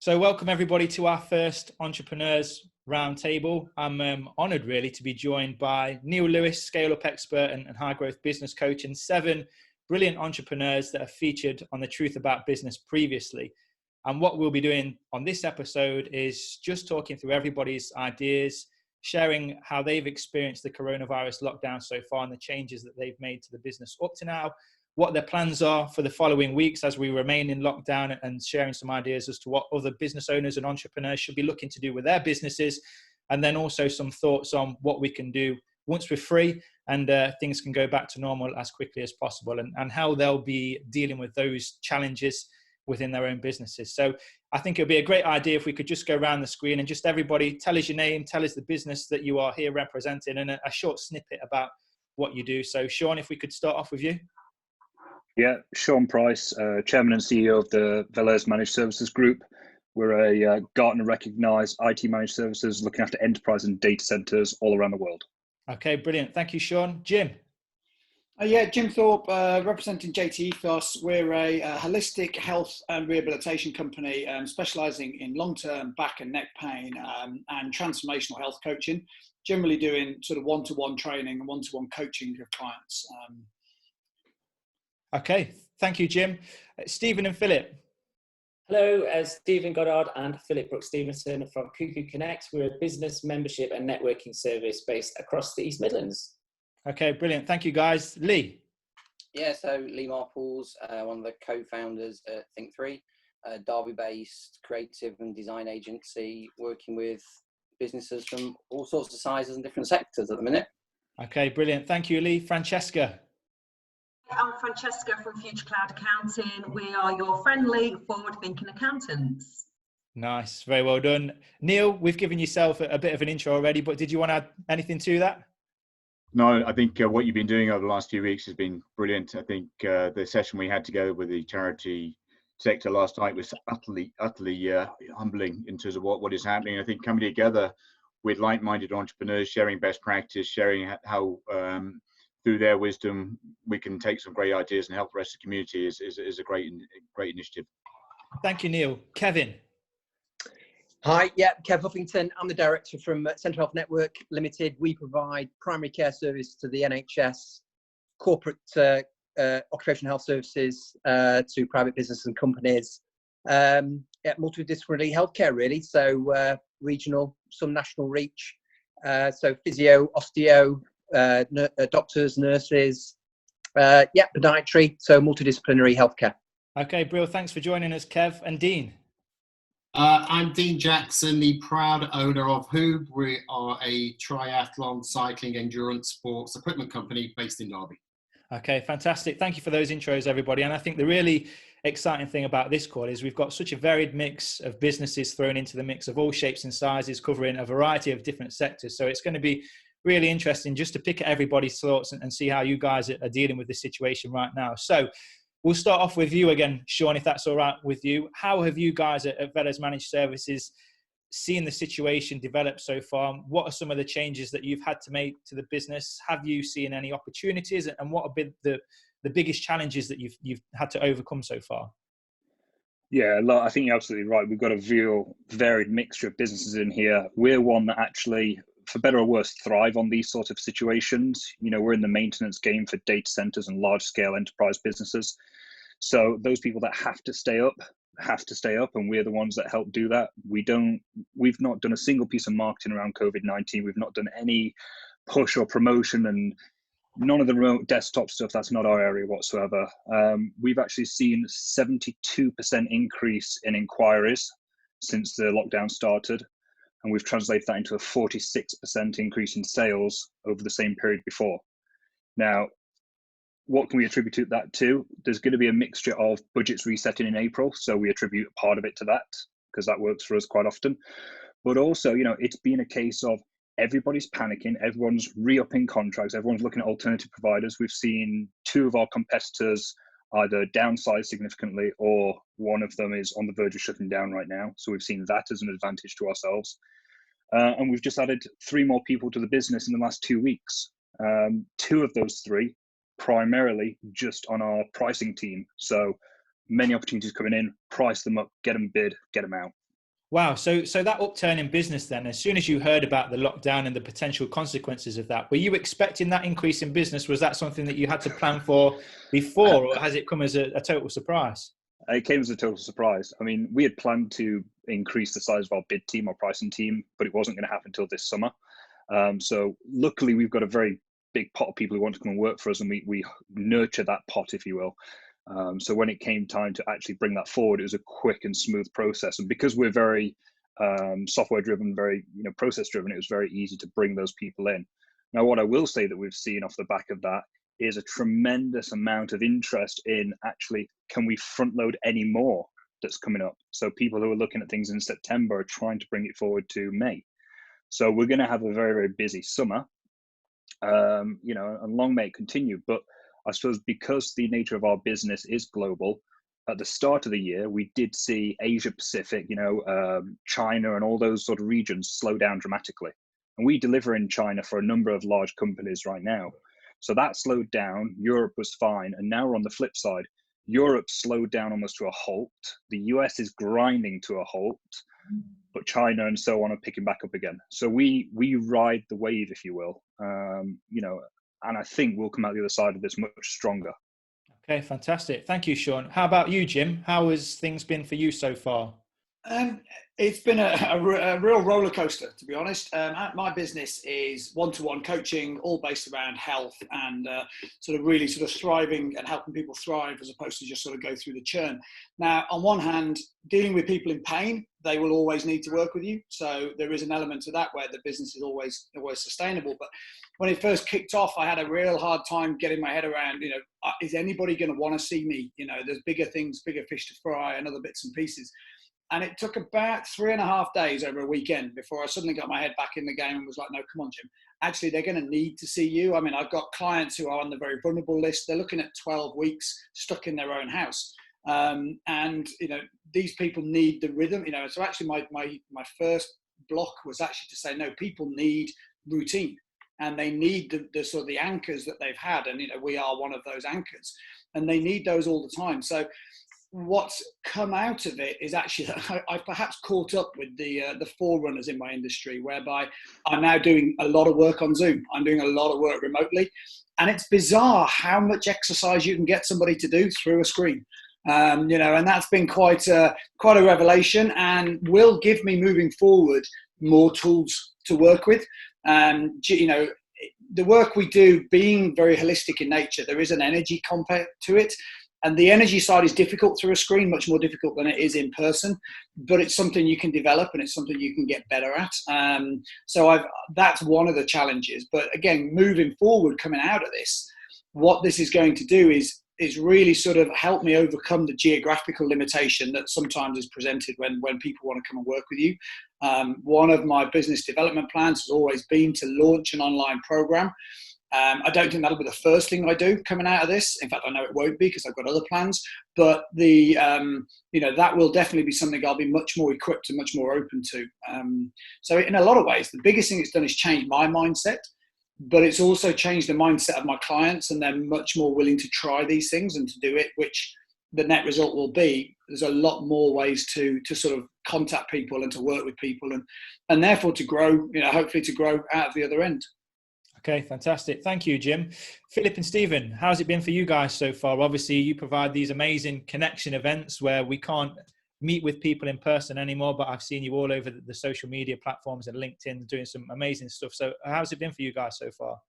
So welcome everybody to our first Entrepreneurs Roundtable. I'm honoured really to be joined by Neale Lewis, scale-up expert and high-growth business coach, and 7 brilliant entrepreneurs that have featured on The Truth About Business previously. And what we'll be doing on this episode is just talking through everybody's ideas, sharing how they've experienced the coronavirus lockdown so far and the changes that they've made to the business up to now, what their plans are for the following weeks as we remain in lockdown, and sharing some ideas as to what other business owners and entrepreneurs should be looking to do with their businesses. And then also some thoughts on what we can do once we're free and things can go back to normal as quickly as possible, and how they'll be dealing with those challenges within their own businesses. So I think it'd be a great idea if we could just go around the screen and just everybody tell us your name, tell us the business that you are here representing, and a short snippet about what you do. So Sean, if we could start off with you. Yeah, Sean Price, Chairman and CEO of the Velez Managed Services Group. We're a Gartner recognised IT managed services looking after enterprise and data centres all around the world. Okay, brilliant. Thank you, Sean. Jim. Jim Thorpe, representing JT Ethos. We're a holistic health and rehabilitation company specialising in long-term back and neck pain and transformational health coaching, generally doing sort of one-to-one training and one-to-one coaching of clients. Okay, thank you, Jim. Stephen and Philip. Hello, Stephen Goddard and Philip Brooks Stevenson from Cuckoo Connect. We're a business membership and networking service based across the East Midlands. Okay, brilliant. Thank you, guys. Lee. Yeah, so Lee Marples, one of the co-founders at Think3, a Derby-based creative and design agency working with businesses from all sorts of sizes and different sectors at the minute. Okay, brilliant. Thank you, Lee. Francesca. I'm Francesca from Future Cloud Accounting. We are your friendly, forward-thinking accountants. Nice, very well done. Neale, we've given yourself a bit of an intro already, but did you want to add anything to that? No, I think what you've been doing over the last few weeks has been brilliant. I think the session we had together with the charity sector last night was utterly humbling in terms of what is happening. I think coming together with like-minded entrepreneurs, sharing best practice, sharing how through their wisdom we can take some great ideas and help the rest of the community is a great initiative. Thank you, Neale. Kevin. Hi, Kev Huffington. I'm the director from Central Health Network Limited. We provide primary care service to the NHS, corporate occupational health services to private business and companies. Multidisciplinary healthcare, really. So regional, some national reach. So physio, osteo, doctors, nurses, podiatry. So multidisciplinary healthcare. Okay, Brill. Thanks for joining us, Kev. And Dean. I'm Dean Jackson, the proud owner of Hoob. We are a triathlon cycling endurance sports equipment company based in Derby. Okay, fantastic. Thank you for those intros, everybody. And I think the really exciting thing about this call is we've got such a varied mix of businesses thrown into the mix of all shapes and sizes, covering a variety of different sectors. So it's going to be really interesting just to pick at everybody's thoughts and see how you guys are dealing with this situation right now. So we'll start off with you again, Sean, if that's all right with you. How have you guys at Velez Managed Services seen the situation develop so far? What are some of the changes that you've had to make to the business? Have you seen any opportunities? And what have been the biggest challenges that you've had to overcome so far? Yeah, I think you're absolutely right. We've got a real varied mixture of businesses in here. We're one that actually, for better or worse, thrive on these sort of situations. You know, we're in the maintenance game for data centers and large scale enterprise businesses. So those people that have to stay up, and we're the ones that help do that. We've not done a single piece of marketing around COVID-19. We've not done any push or promotion, and none of the remote desktop stuff. That's not our area whatsoever. We've actually seen 72% increase in inquiries since the lockdown started. And we've translated that into a 46% increase in sales over the same period before. Now, what can we attribute that to? There's going to be a mixture of budgets resetting in April. So we attribute part of it to that because that works for us quite often. But also, you know, it's been a case of everybody's panicking. Everyone's re-upping contracts. Everyone's looking at alternative providers. We've seen 2 of our competitors either downsize significantly or one of them is on the verge of shutting down right now. So we've seen that as an advantage to ourselves. And we've just added 3 more people to the business in the last 2 weeks. 2 of those 3 primarily just on our pricing team. So many opportunities coming in, price them up, get them bid, get them out. Wow. So that upturn in business then, as soon as you heard about the lockdown and the potential consequences of that, were you expecting that increase in business? Was that something that you had to plan for before, or has it come as a total surprise? It came as a total surprise. I mean, we had planned to increase the size of our bid team, our pricing team, but it wasn't going to happen until this summer. So luckily, we've got a very big pot of people who want to come and work for us, and we nurture that pot, if you will. So when it came time to actually bring that forward, it was a quick and smooth process. And because we're very software driven, very process driven, it was very easy to bring those people in. Now, what I will say that we've seen off the back of that is a tremendous amount of interest in actually, can we front load any more that's coming up? So people who are looking at things in September are trying to bring it forward to May. So we're going to have a very, very busy summer, and long may it continue. But I suppose because the nature of our business is global, at the start of the year, we did see Asia Pacific, China and all those sort of regions slow down dramatically. And we deliver in China for a number of large companies right now. So that slowed down. Europe was fine. And now we're on the flip side. Europe slowed down almost to a halt. The US is grinding to a halt, but China and so on are picking back up again. So we ride the wave, if you will, and I think we'll come out the other side of this much stronger. Okay, fantastic. Thank you, Sean. How about you, Jim? How has things been for you so far? It's been a real roller coaster, to be honest. My business is one-to-one coaching, all based around health and sort of thriving and helping people thrive, as opposed to just sort of go through the churn. Now, on one hand, dealing with people in pain, they will always need to work with you. So there is an element to that where the business is always sustainable. But when it first kicked off, I had a real hard time getting my head around, is anybody going to want to see me? There's bigger things, bigger fish to fry and other bits and pieces. And it took about 3.5 days over a weekend before I suddenly got my head back in the game and was like, no, come on, Jim. Actually, they're going to need to see you. I mean, I've got clients who are on the very vulnerable list. They're looking at 12 weeks stuck in their own house. And these people need the rhythm. So actually my first block was actually to say, no, people need routine. And they need the sort of the anchors that they've had. And, we are one of those anchors. And they need those all the time. So what's come out of it is actually that I've perhaps caught up with the forerunners in my industry, whereby I'm now doing a lot of work on Zoom. I'm doing a lot of work remotely. And it's bizarre how much exercise you can get somebody to do through a screen. And that's been quite a revelation, and will give me moving forward more tools to work with. The work we do being very holistic in nature, there is an energy component to it. And the energy side is difficult through a screen, much more difficult than it is in person, but it's something you can develop and it's something you can get better at. So that's one of the challenges. But again, moving forward, coming out of this, what this is going to do is really sort of help me overcome the geographical limitation that sometimes is presented when people want to come and work with you. One of my business development plans has always been to launch an online program. I don't think that'll be the first thing I do coming out of this. In fact, I know it won't be because I've got other plans. But that will definitely be something I'll be much more equipped and much more open to. So in a lot of ways, the biggest thing it's done is change my mindset, but it's also changed the mindset of my clients, and they're much more willing to try these things and to do it, which the net result will be there's a lot more ways to sort of contact people and to work with people and therefore to grow, hopefully to grow out of the other end. Okay, fantastic. Thank you, Jim. Philip and Stephen, how's it been for you guys so far? Obviously, you provide these amazing connection events where we can't meet with people in person anymore, but I've seen you all over the social media platforms and LinkedIn doing some amazing stuff. So how's it been for you guys so far?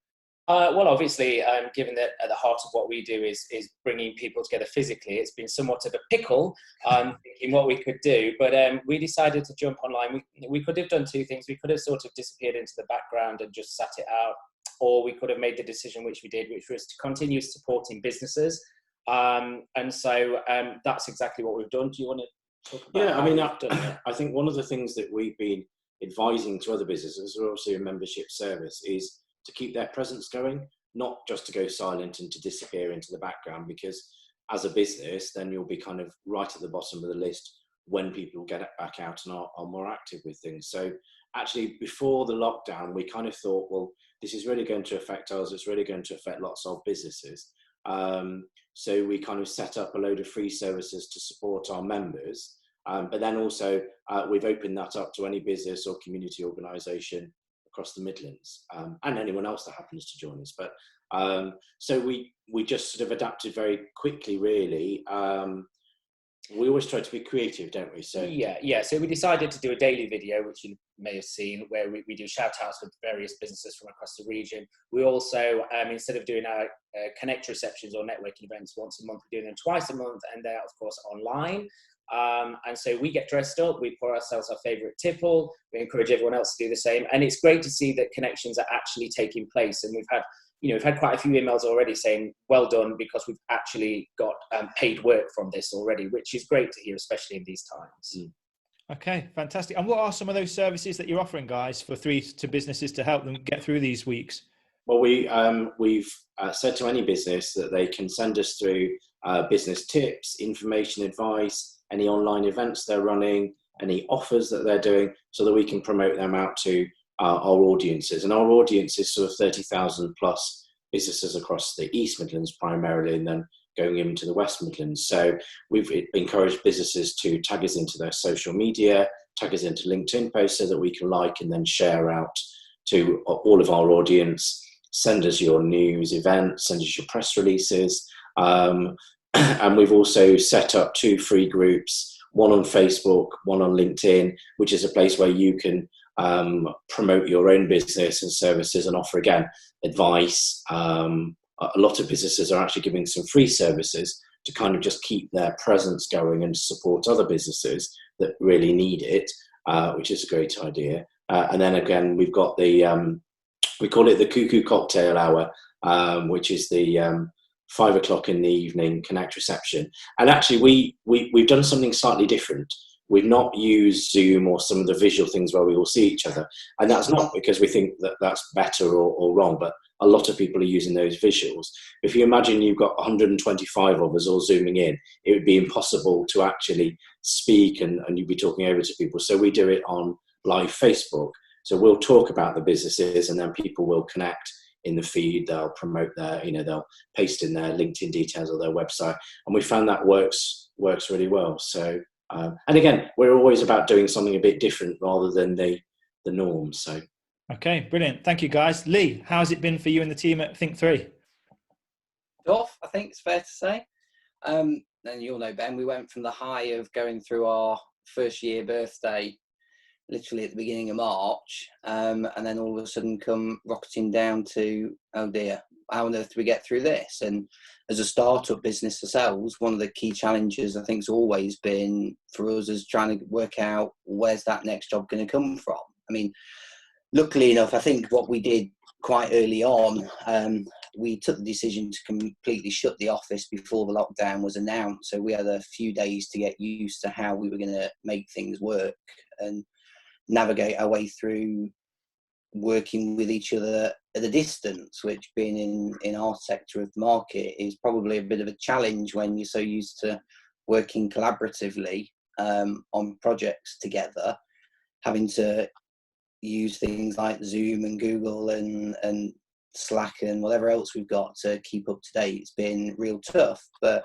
Well, obviously, given that at the heart of what we do is bringing people together physically, it's been somewhat of a pickle, thinking what we could do. But we decided to jump online. We could have done two things. We could have sort of disappeared into the background and just sat it out, or we could have made the decision, which we did, which was to continue supporting businesses. And so that's exactly what we've done. Do you want to talk about Yeah, I mean, I think one of the things that we've been advising to other businesses, we're obviously a membership service, is to keep their presence going, not just to go silent and to disappear into the background, because as a business, then you'll be kind of right at the bottom of the list when people get back out and are more active with things. So actually, before the lockdown, we kind of thought, well, this is really going to affect us. It's really going to affect lots of businesses. So we kind of set up a load of free services to support our members. But then also we've opened that up to any business or community organisation across the Midlands, and anyone else that happens to join us. But so we just sort of adapted very quickly, really. We always try to be creative, don't we? So yeah. So we decided to do a daily video, which you may have seen, where we do shout outs with various businesses from across the region. We also, instead of doing our connect receptions or networking events once a month, we're doing them twice a month, and they're of course online. And so we get dressed up, we pour ourselves our favourite tipple, we encourage everyone else to do the same. And it's great to see that connections are actually taking place. And we've had quite a few emails already saying, well done, because we've actually got paid work from this already, which is great to hear, especially in these times. Okay, fantastic. And what are some of those services that you're offering, guys, for to businesses to help them get through these weeks? Well, we've said to any business that they can send us through business tips, information, advice, any online events they're running, any offers that they're doing, so that we can promote them out to our audiences. And our audience is sort of 30,000 plus businesses across the East Midlands primarily, and then going into the West Midlands. So we've encouraged businesses to tag us into their social media, tag us into LinkedIn posts, so that we can like and then share out to all of our audience. Send us your news events, send us your press releases. And we've also set up 2 free groups, one on Facebook, one on LinkedIn, which is a place where you can promote your own business and services and offer, again, advice. A lot of businesses are actually giving some free services to kind of just keep their presence going and support other businesses that really need it, which is a great idea. And then again, we've got the, we call it the Cuckoo Cocktail Hour, which is the 5 o'clock in the evening connect reception. And actually we've done something slightly different. We've not used Zoom or some of the visual things where we will see each other. And that's not because we think that that's better or wrong, but a lot of people are using those visuals. If you imagine you've got 125 of us all zooming in, it would be impossible to actually speak and you'd be talking over to people. So we do it on live Facebook. So we'll talk about the businesses, and then people will connect in the feed. They'll promote they'll paste in their LinkedIn details or their website. And we found that works really well. So, and again, we're always about doing something a bit different rather than the norm. So. Okay, brilliant. Thank you, guys. Lee, how's it been for you and the team at Think3? Tough, I think it's fair to say. And you'll know, Ben, we went from the high of going through our first year birthday literally at the beginning of March, and then all of a sudden come rocketing down to, oh dear, how on earth do we get through this? And as a startup business ourselves, one of the key challenges I think has always been for us is trying to work out, where's that next job going to come from? I mean, luckily enough, I think what we did quite early on, we took the decision to completely shut the office before the lockdown was announced. So we had a few days to get used to how we were going to make things work and navigate our way through working with each other at a distance, which being in our sector of the market is probably a bit of a challenge when you're so used to working collaboratively on projects together, having to use things like Zoom and Google and Slack and whatever else we've got to keep up to date. It's been real tough. But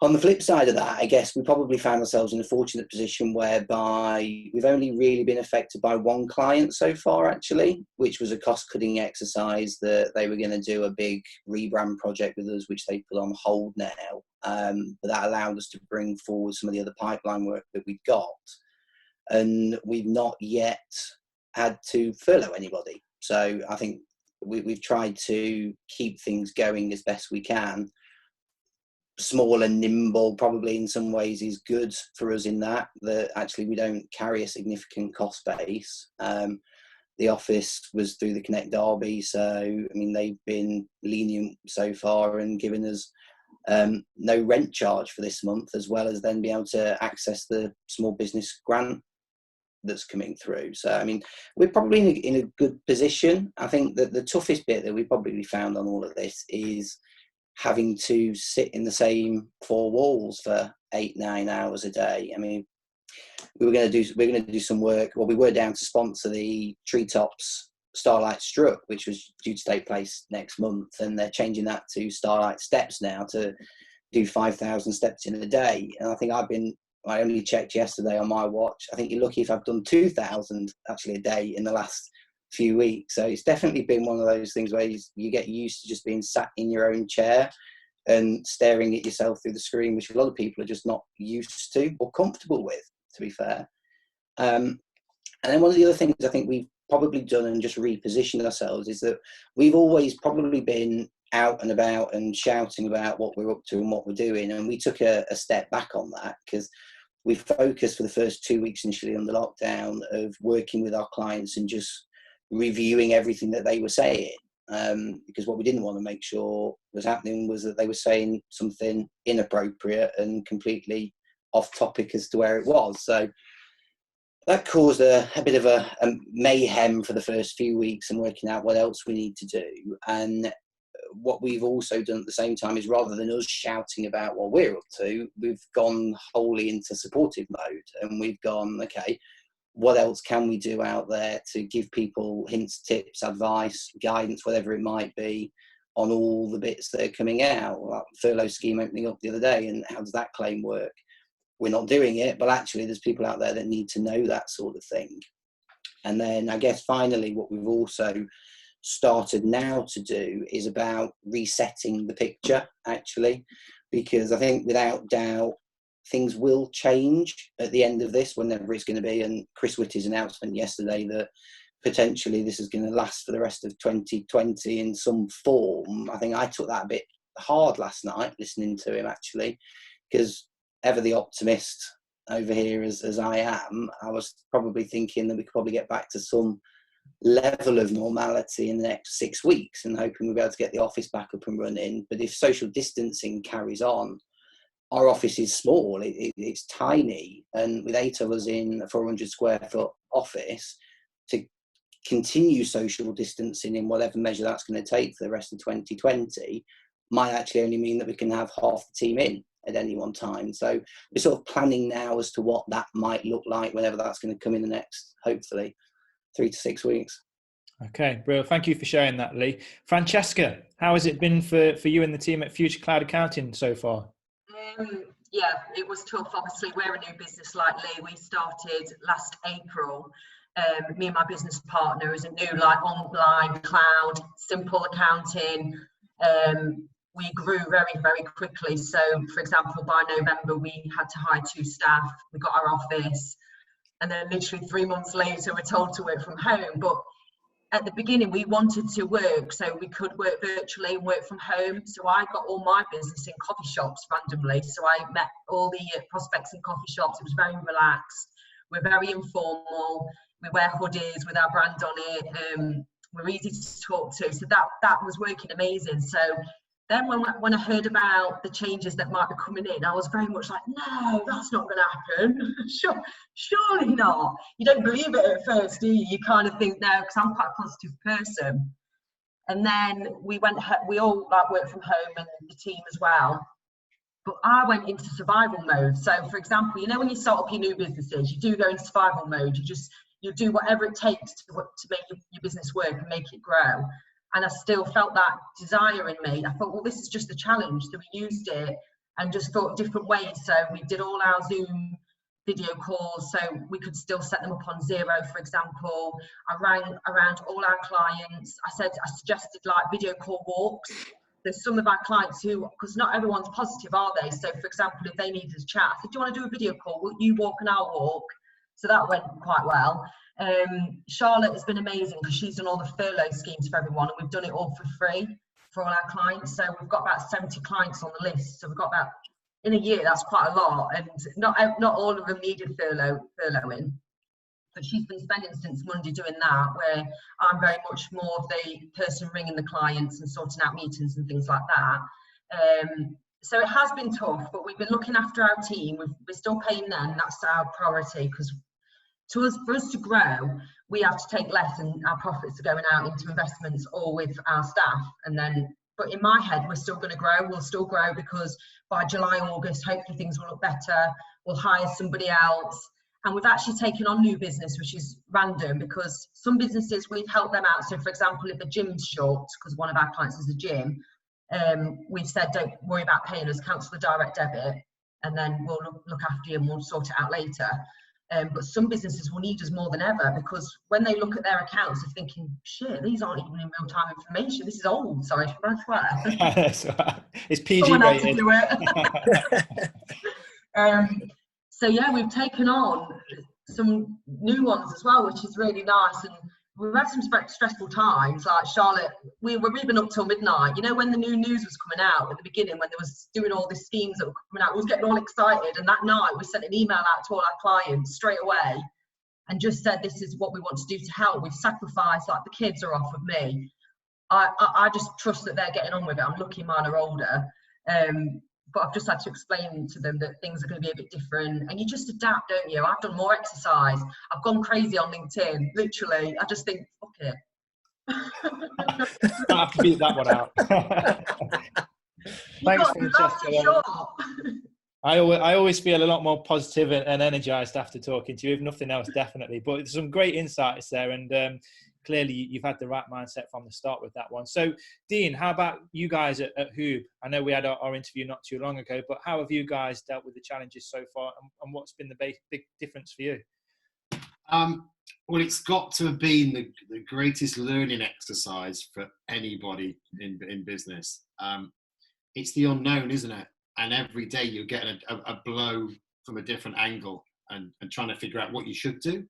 on the flip side of that, I guess we probably found ourselves in a fortunate position whereby we've only really been affected by one client so far, actually, which was a cost-cutting exercise that they were going to do a big rebrand project with us, which they put on hold now. But that allowed us to bring forward some of the other pipeline work that we've got. And we've not yet had to furlough anybody. So I think we've tried to keep things going as best we can. Small and nimble probably in some ways is good for us in that actually we don't carry a significant cost base. The office was through the Connect Derby, so I mean they've been lenient so far and given us no rent charge for this month, as well as then be able to access the small business grant that's coming through. So I mean we're probably in a good position. I think that the toughest bit that we probably found on all of this is having to sit in the same 4 walls for 8-9 hours a day. I mean, we're going to do some work. Well, we were down to sponsor the Treetops Starlight Strut, which was due to take place next month, and they're changing that to Starlight Steps now to do 5,000 steps in a day. And I think I've been I only checked yesterday on my watch. I think you're lucky if I've done 2,000 actually a day in the last few weeks. So it's definitely been one of those things where you get used to just being sat in your own chair and staring at yourself through the screen, which a lot of people are just not used to or comfortable with, to be fair. And then one of the other things I think we've probably done and just repositioned ourselves is that we've always probably been out and about and shouting about what we're up to and what we're doing. And we took a step back on that because we focused for the first 2 weeks initially on the lockdown of working with our clients and just reviewing everything that they were saying. Because what we didn't want to make sure was happening was that they were saying something inappropriate and completely off topic as to where it was. So that caused a bit of a mayhem for the first few weeks and working out what else we need to do. And what we've also done at the same time is rather than us shouting about what we're up to, we've gone wholly into supportive mode and we've gone, okay, what else can we do out there to give people hints, tips, advice, guidance, whatever it might be, on all the bits that are coming out, like furlough scheme opening up the other day, and how does that claim work? We're not doing it, but actually there's people out there that need to know that sort of thing. And then I guess finally what we've also started now to do is about resetting the picture, actually, because I think without doubt things will change at the end of this, whenever it's going to be. And Chris Whitty's announcement yesterday that potentially this is going to last for the rest of 2020 in some form, I think I took that a bit hard last night listening to him, actually, because ever the optimist over here as I am, I was probably thinking that we could probably get back to some level of normality in the next 6 weeks and hoping we'll be able to get the office back up and running. But if social distancing carries on, our office is small, it's tiny, and with 8 of us in a 400 square foot office, to continue social distancing in whatever measure that's going to take for the rest of 2020 might actually only mean that we can have half the team in at any one time. So we're sort of planning now as to what that might look like whenever that's going to come in the next, hopefully, 3 to 6 weeks. Okay, brilliant. Thank you for sharing that, Lee. Francesca, how has it been for you and the team at Future Cloud Accounting so far? Yeah, it was tough. Obviously, we're a new business like Lee. We started last April. Me and my business partner is a new online cloud, simple accounting. We grew very, very quickly. So, for example, by November, we had to hire 2 staff. We got our office. And then literally 3 months later, we're told to work from home. But at the beginning, we wanted to work so we could work virtually and work from home. So I got all my business in coffee shops randomly. So I met all the prospects in coffee shops. It was very relaxed. We're very informal. We wear hoodies with our brand on it. We're easy to talk to. So that was working amazing. So then when I heard about the changes that might be coming in, I was very much like, no, that's not going to happen. Surely not. You don't believe it at first, do you? You kind of think, no, because I'm quite a positive person. And then we all work from home, and the team as well. But I went into survival mode. So, for example, when you start up your new businesses, you do go into survival mode. You do whatever it takes to make your business work and make it grow. And I still felt that desire in me. I thought, well, this is just a challenge. So we used it and just thought different ways. So we did all our Zoom video calls so we could still set them up on Zero, for example. I rang around all our clients. I suggested video call walks. There's some of our clients because not everyone's positive, are they? So, for example, if they needed a chat, I said, do you want to do a video call? Will you walk and I'll walk? So that went quite well. Charlotte has been amazing because she's done all the furlough schemes for everyone, and we've done it all for free for all our clients. So we've got about 70 clients on the list. So we've got about, in a year, that's quite a lot. And not all of them needed furloughing. But she's been spending since Monday doing that, where I'm very much more of the person ringing the clients and sorting out meetings and things like that. So it has been tough, but we've been looking after our team. We're still paying them. That's our priority, because for us to grow, we have to take less, and our profits are going out into investments or with our staff. But in my head, we're still going to grow. We'll still grow because by July, August, hopefully things will look better. We'll hire somebody else. And we've actually taken on new business, which is random, because some businesses, we've helped them out. So, for example, if a gym's short, because one of our clients is a gym, we've said, don't worry about paying us, cancel the direct debit. and then we'll look after you and we'll sort it out later. But some businesses will need us more than ever, because when they look at their accounts, they're thinking, shit, these aren't even in real-time information. This is old. Sorry, should I swear? It's PG Someone else rated. to do it. So yeah, we've taken on some new ones as well, which is really nice. And we've had some stressful times. Like Charlotte, we were even up till midnight. You know, when the new news was coming out at the beginning, when they was doing all the schemes that were coming out, we was getting all excited. And that night, we sent an email out to all our clients straight away and just said, this is what we want to do to help. We've sacrificed, like the kids are off of me. I just trust that they're getting on with it. I'm lucky mine are older. But I've just had to explain to them that things are going to be a bit different, and you just adapt, don't you? I've done more exercise. I've gone crazy on LinkedIn. Literally, I just think, fuck it. I have to beat that one out. Thanks, Francesca. I always feel a lot more positive and energized after talking to you, if nothing else, definitely. But there's some great insights there, and clearly you've had the right mindset from the start with that one. So Dean, how about you guys at Hoob? I know we had our interview not too long ago, but how have you guys dealt with the challenges so far, and what's been the big difference for you? Well, it's got to have been the greatest learning exercise for anybody in business. It's the unknown, isn't it? And every day you're getting a blow from a different angle and trying to figure out what you should do.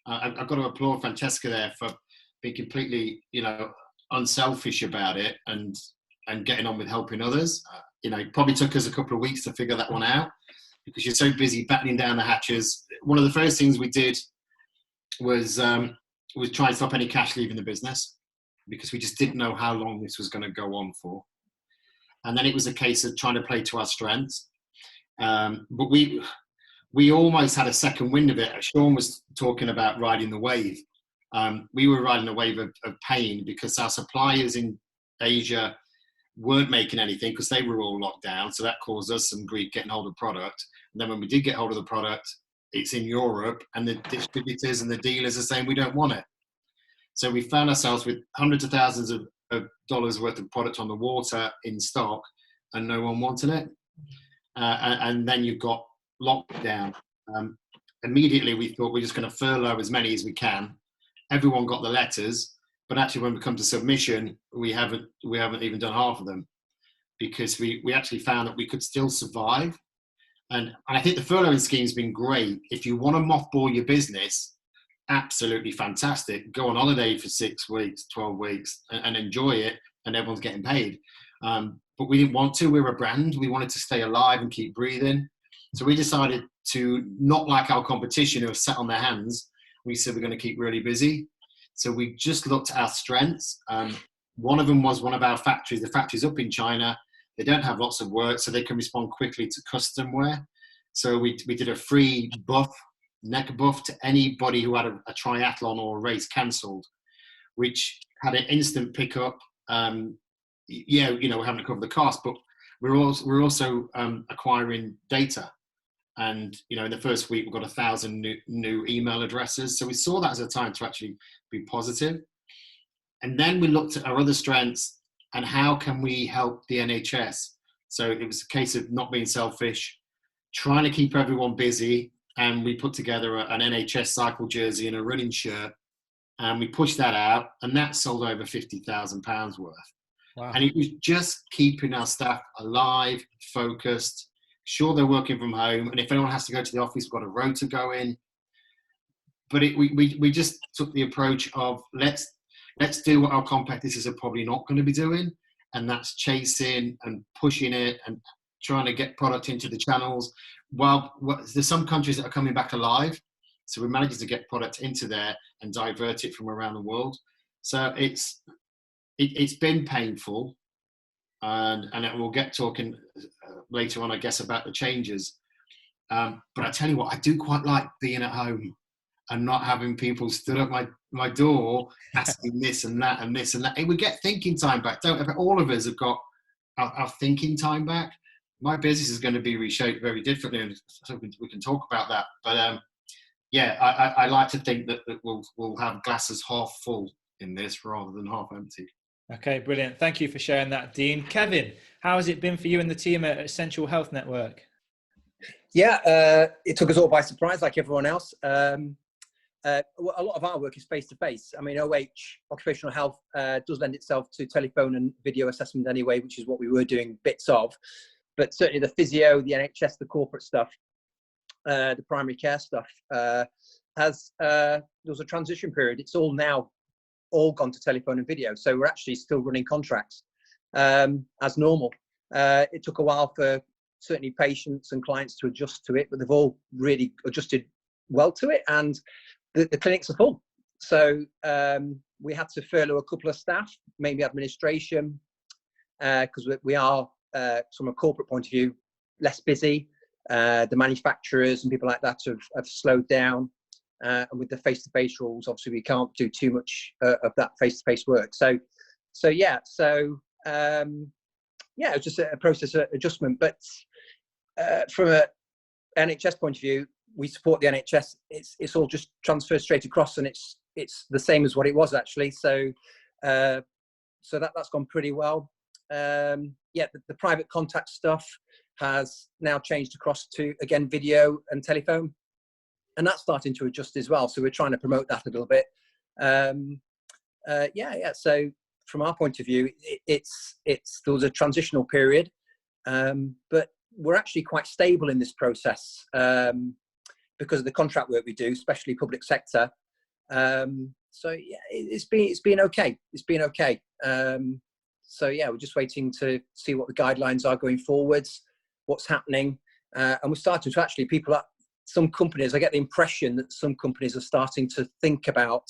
I've got to applaud Francesca there for being completely, unselfish about it and getting on with helping others. It probably took us a couple of weeks to figure that one out because you're so busy battening down the hatches. One of the first things we did was try and stop any cash leaving the business because we just didn't know how long this was going to go on for. And then it was a case of trying to play to our strengths. But we almost had a second wind of it. Sean was talking about riding the wave. We were riding a wave of pain because our suppliers in Asia weren't making anything because they were all locked down. So that caused us some grief getting hold of product. And then when we did get hold of the product, it's in Europe and the distributors and the dealers are saying we don't want it. So we found ourselves with hundreds of thousands of dollars worth of product on the water in stock and no one wanted it. And then you've got lockdown. Immediately we thought we're just going to furlough as many as we can. Everyone got the letters, but actually when we come to submission, we haven't even done half of them because we actually found that we could still survive. And I think the furloughing scheme's been great. If you want to mothball your business, absolutely fantastic. Go on holiday for 6 weeks, 12 weeks and enjoy it and everyone's getting paid. But we didn't want to. We were a brand. We wanted to stay alive and keep breathing. So we decided to, not like our competition who have sat on their hands, we said we're going to keep really busy. So we just looked at our strengths. One of them was one of our factories. The factory's up in China. They don't have lots of work, so they can respond quickly to custom wear. So we did a free neck buff to anybody who had a triathlon or a race cancelled, which had an instant pickup. We're having to cover the cost, but we're also acquiring data. And, in the first week, we've got 1,000 new email addresses. So we saw that as a time to actually be positive. And then we looked at our other strengths and how can we help the NHS? So it was a case of not being selfish, trying to keep everyone busy. And we put together an NHS cycle jersey and a running shirt. And we pushed that out. And that sold over £50,000 worth. Wow. And it was just keeping our staff alive, focused. Sure, they're working from home, and if anyone has to go to the office, we've got a rota going. But we just took the approach of let's do what our competitors are probably not going to be doing, and that's chasing and pushing it and trying to get product into the channels. Well, there's some countries that are coming back alive, so we're managing to get product into there and divert it from around the world. So it's been painful. And we'll get talking later on, I guess, about the changes. But I tell you what, I do quite like being at home and not having people stood at my door asking this and that and this and that. And we get thinking time back, don't we? But all of us have got our thinking time back. My business is going to be reshaped very differently, and so we can talk about that. But I like to think that we'll have glasses half full in this rather than half empty. Okay, brilliant. Thank you for sharing that, Dean. Kevin, how has it been for you and the team at Essential Health Network? Yeah, it took us all by surprise, like everyone else. A lot of our work is face-to-face. I mean, occupational health, does lend itself to telephone and video assessment anyway, which is what we were doing bits of. But certainly the physio, the NHS, the corporate stuff, the primary care stuff, there was a transition period. It's all gone to telephone and video. So we're actually still running contracts as normal. It took a while for certainly patients and clients to adjust to it, but they've all really adjusted well to it, and the clinics are full. So we had to furlough a couple of staff, mainly administration, because we are, from a corporate point of view, less busy. The manufacturers and people like that have slowed down. And with the face-to-face rules, obviously we can't do too much of that face-to-face work. So it was just a process of adjustment. But from a NHS point of view, we support the NHS. It's all just transferred straight across, and it's the same as what it was actually. So that's gone pretty well. The private contact stuff has now changed across to, again, video and telephone, and that's starting to adjust as well. So we're trying to promote that a little bit. So from our point of view, there was a transitional period, but we're actually quite stable in this process because of the contract work we do, especially public sector. It's been okay. It's been okay. We're just waiting to see what the guidelines are going forwards, what's happening, and we're starting to actually some companies. I get the impression that some companies are starting to think about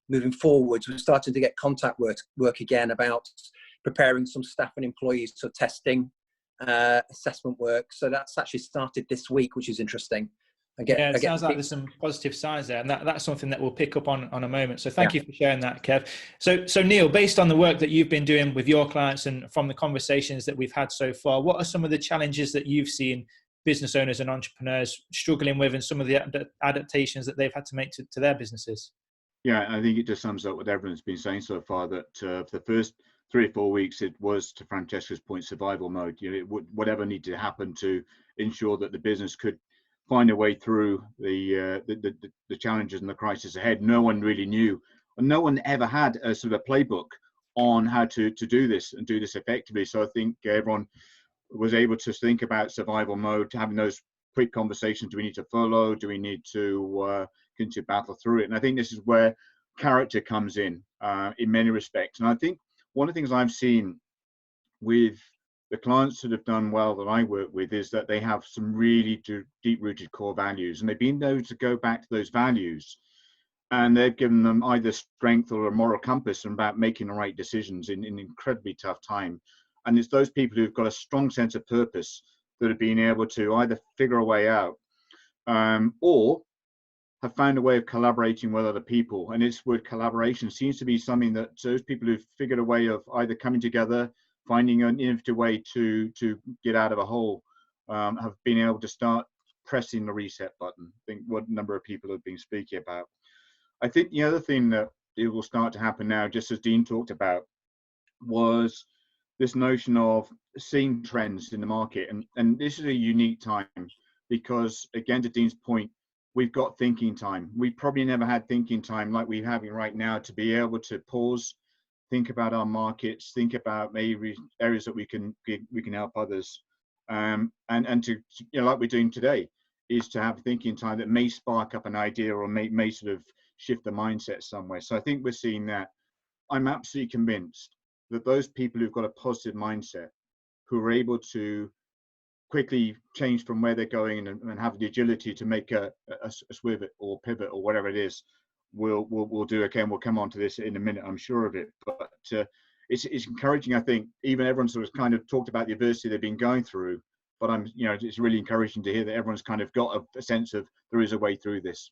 moving forwards. We're starting to get contact work again about preparing some staff and employees for testing, assessment work. So that's actually started this week, which is interesting. It sounds like there's some positive signs there, and that's something that we'll pick up on a moment. So thank you for sharing that, Kev. So Neale, based on the work that you've been doing with your clients and from the conversations that we've had so far, what are some of the challenges that you've seen business owners and entrepreneurs struggling with, and some of the adaptations that they've had to make to their businesses? Yeah, I think it just sums up what everyone's been saying so far, that for the first 3 or 4 weeks, it was, to Francesca's point, survival mode. Whatever needed to happen to ensure that the business could find a way through the challenges and the crisis ahead. No one really knew, and no one ever had a sort of a playbook on how to do this and do this effectively. So I think everyone was able to think about survival mode, having those quick conversations. Do we need to follow? Do we need to continue to battle through it? And I think this is where character comes in many respects. And I think one of the things I've seen with the clients that have done well that I work with is that they have some really deep-rooted core values, and they've been able to go back to those values, and they've given them either strength or a moral compass about making the right decisions in an incredibly tough time. And it's those people who've got a strong sense of purpose that have been able to either figure a way out or have found a way of collaborating with other people. And this word collaboration seems to be something that those people who've figured a way of either coming together, finding an innovative way to get out of a hole, have been able to start pressing the reset button. I think what a number of people have been speaking about. I think the other thing that it will start to happen now, just as Dean talked about, was this notion of seeing trends in the market. And this is a unique time because, again, to Dean's point, we've got thinking time. We probably never had thinking time like we're having right now, to be able to pause, think about our markets, think about maybe areas that we can help others, and to, like we're doing today, is to have thinking time that may spark up an idea or may sort of shift the mindset somewhere. So I think we're seeing that. I'm absolutely convinced that those people who've got a positive mindset, who are able to quickly change from where they're going and have the agility to make a swerve or pivot or whatever it is, we'll do okay. And we'll come on to this in a minute, I'm sure of it. But it's encouraging. I think even everyone sort of kind of talked about the adversity they've been going through, but it's really encouraging to hear that everyone's kind of got a sense of there is a way through this.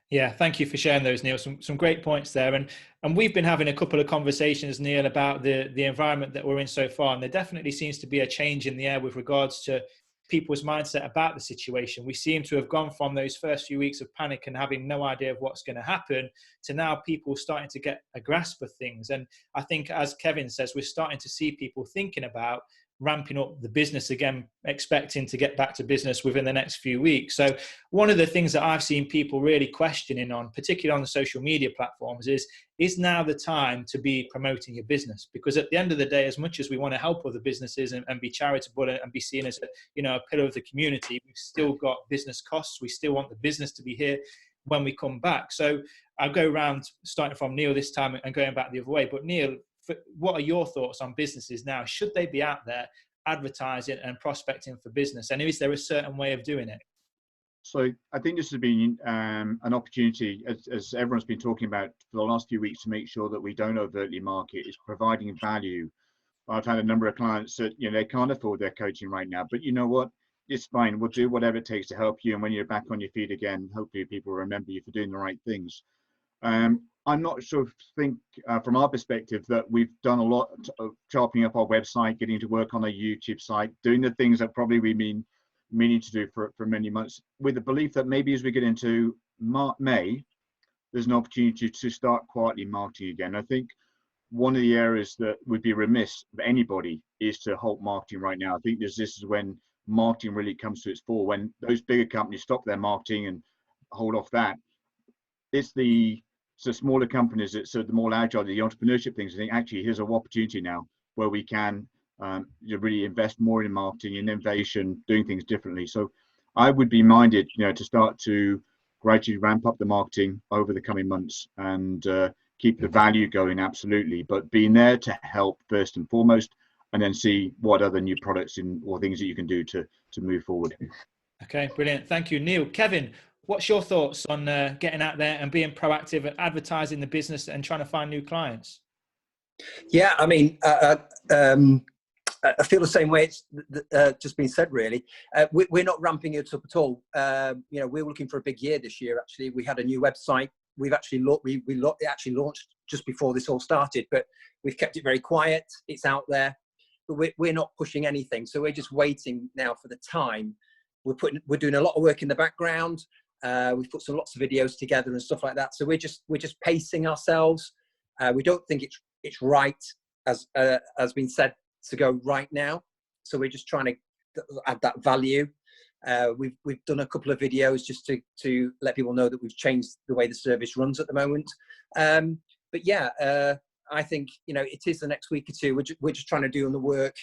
Yeah, thank you for sharing those, Neale. Some great points there. And we've been having a couple of conversations, Neale, about the environment that we're in so far. And there definitely seems to be a change in the air with regards to people's mindset about the situation. We seem to have gone from those first few weeks of panic and having no idea of what's going to happen to now people starting to get a grasp of things. And I think, as Kevin says, we're starting to see people thinking about ramping up the business again, expecting to get back to business within the next few weeks. So one of the things that I've seen people really questioning on, particularly on the social media platforms, is now the time to be promoting your business? Because at the end of the day, as much as we want to help other businesses and be charitable and be seen as a pillar of the community, we've still got business costs. We still want the business to be here when we come back. So I'll go around, starting from Neale this time and going back the other way. But Neale, what are your thoughts on businesses now? Should they be out there advertising and prospecting for business? And is there a certain way of doing it? So I think this has been an opportunity, as everyone's been talking about for the last few weeks, to make sure that we don't overtly market. Is providing value. I've had a number of clients that, they can't afford their coaching right now, but you know what? It's fine. We'll do whatever it takes to help you. And when you're back on your feet again, hopefully people remember you for doing the right things. I'm not sure, from our perspective that we've done a lot of sharpening up our website, getting to work on our YouTube site, doing the things that probably we've been meaning to do for many months, with the belief that maybe as we get into May, there's an opportunity to start quietly marketing again. I think one of the areas that would be remiss of anybody is to halt marketing right now. I think this is when marketing really comes to its fore. When those bigger companies stop their marketing and hold off that, it's the smaller companies, it's the more agile, the entrepreneurship things. I think actually here's an opportunity now where we can really invest more in marketing and innovation, doing things differently. So I would be minded, to start to gradually ramp up the marketing over the coming months and keep the value going, absolutely, but being there to help first and foremost, and then see what other new products or things that you can do to move forward. Okay, brilliant. Thank you, Neale. Kevin, what's your thoughts on getting out there and being proactive and advertising the business and trying to find new clients? Yeah, I mean, I feel the same way it's just been said, really. We're not ramping it up at all. We're looking for a big year this year, actually. We had a new website. We've actually it actually launched just before this all started, but we've kept it very quiet. It's out there, but we're not pushing anything. So we're just waiting now for the time. We're doing a lot of work in the background. We've put lots of videos together and stuff like that. So we're just pacing ourselves. We don't think it's right, as been said, to go right now. So we're just trying to add that value. We've done a couple of videos just to let people know that we've changed the way the service runs at the moment. But yeah, I think it is the next week or two. We're just trying to do on the work,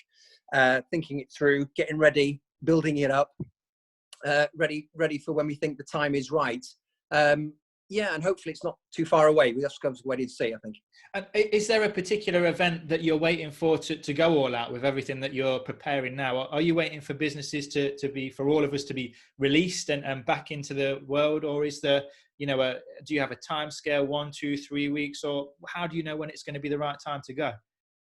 thinking it through, getting ready, building it up, ready for when we think the time is right. Yeah, and hopefully it's not too far away. We have to go to wait and see, I think. And is there a particular event that you're waiting for to go all out with everything that you're preparing now? Are you waiting for businesses for all of us to be released and back into the world? Or is there, do you have a time scale, 1, 2, 3 weeks? Or how do you know when it's going to be the right time to go?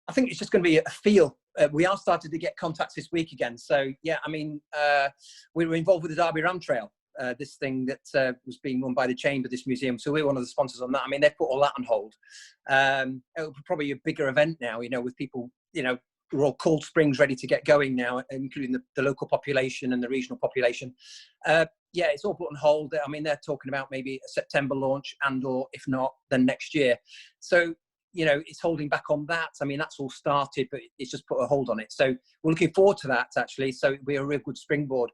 I think it's just going to be a feel. We are starting to get contacts this week again. So, yeah, I mean, we were involved with the Derby Ram Trail. This thing that was being run by the Chamber, this museum. So we're one of the sponsors on that. I mean, they've put all that on hold. It'll be probably a bigger event now, with people, we're all Cold Springs ready to get going now, including the local population and the regional population. Yeah, it's all put on hold. I mean, they're talking about maybe a September launch or if not, then next year. So, it's holding back on that. I mean, that's all started, but it's just put a hold on it. So we're looking forward to that, actually. So it'll be a real good springboard.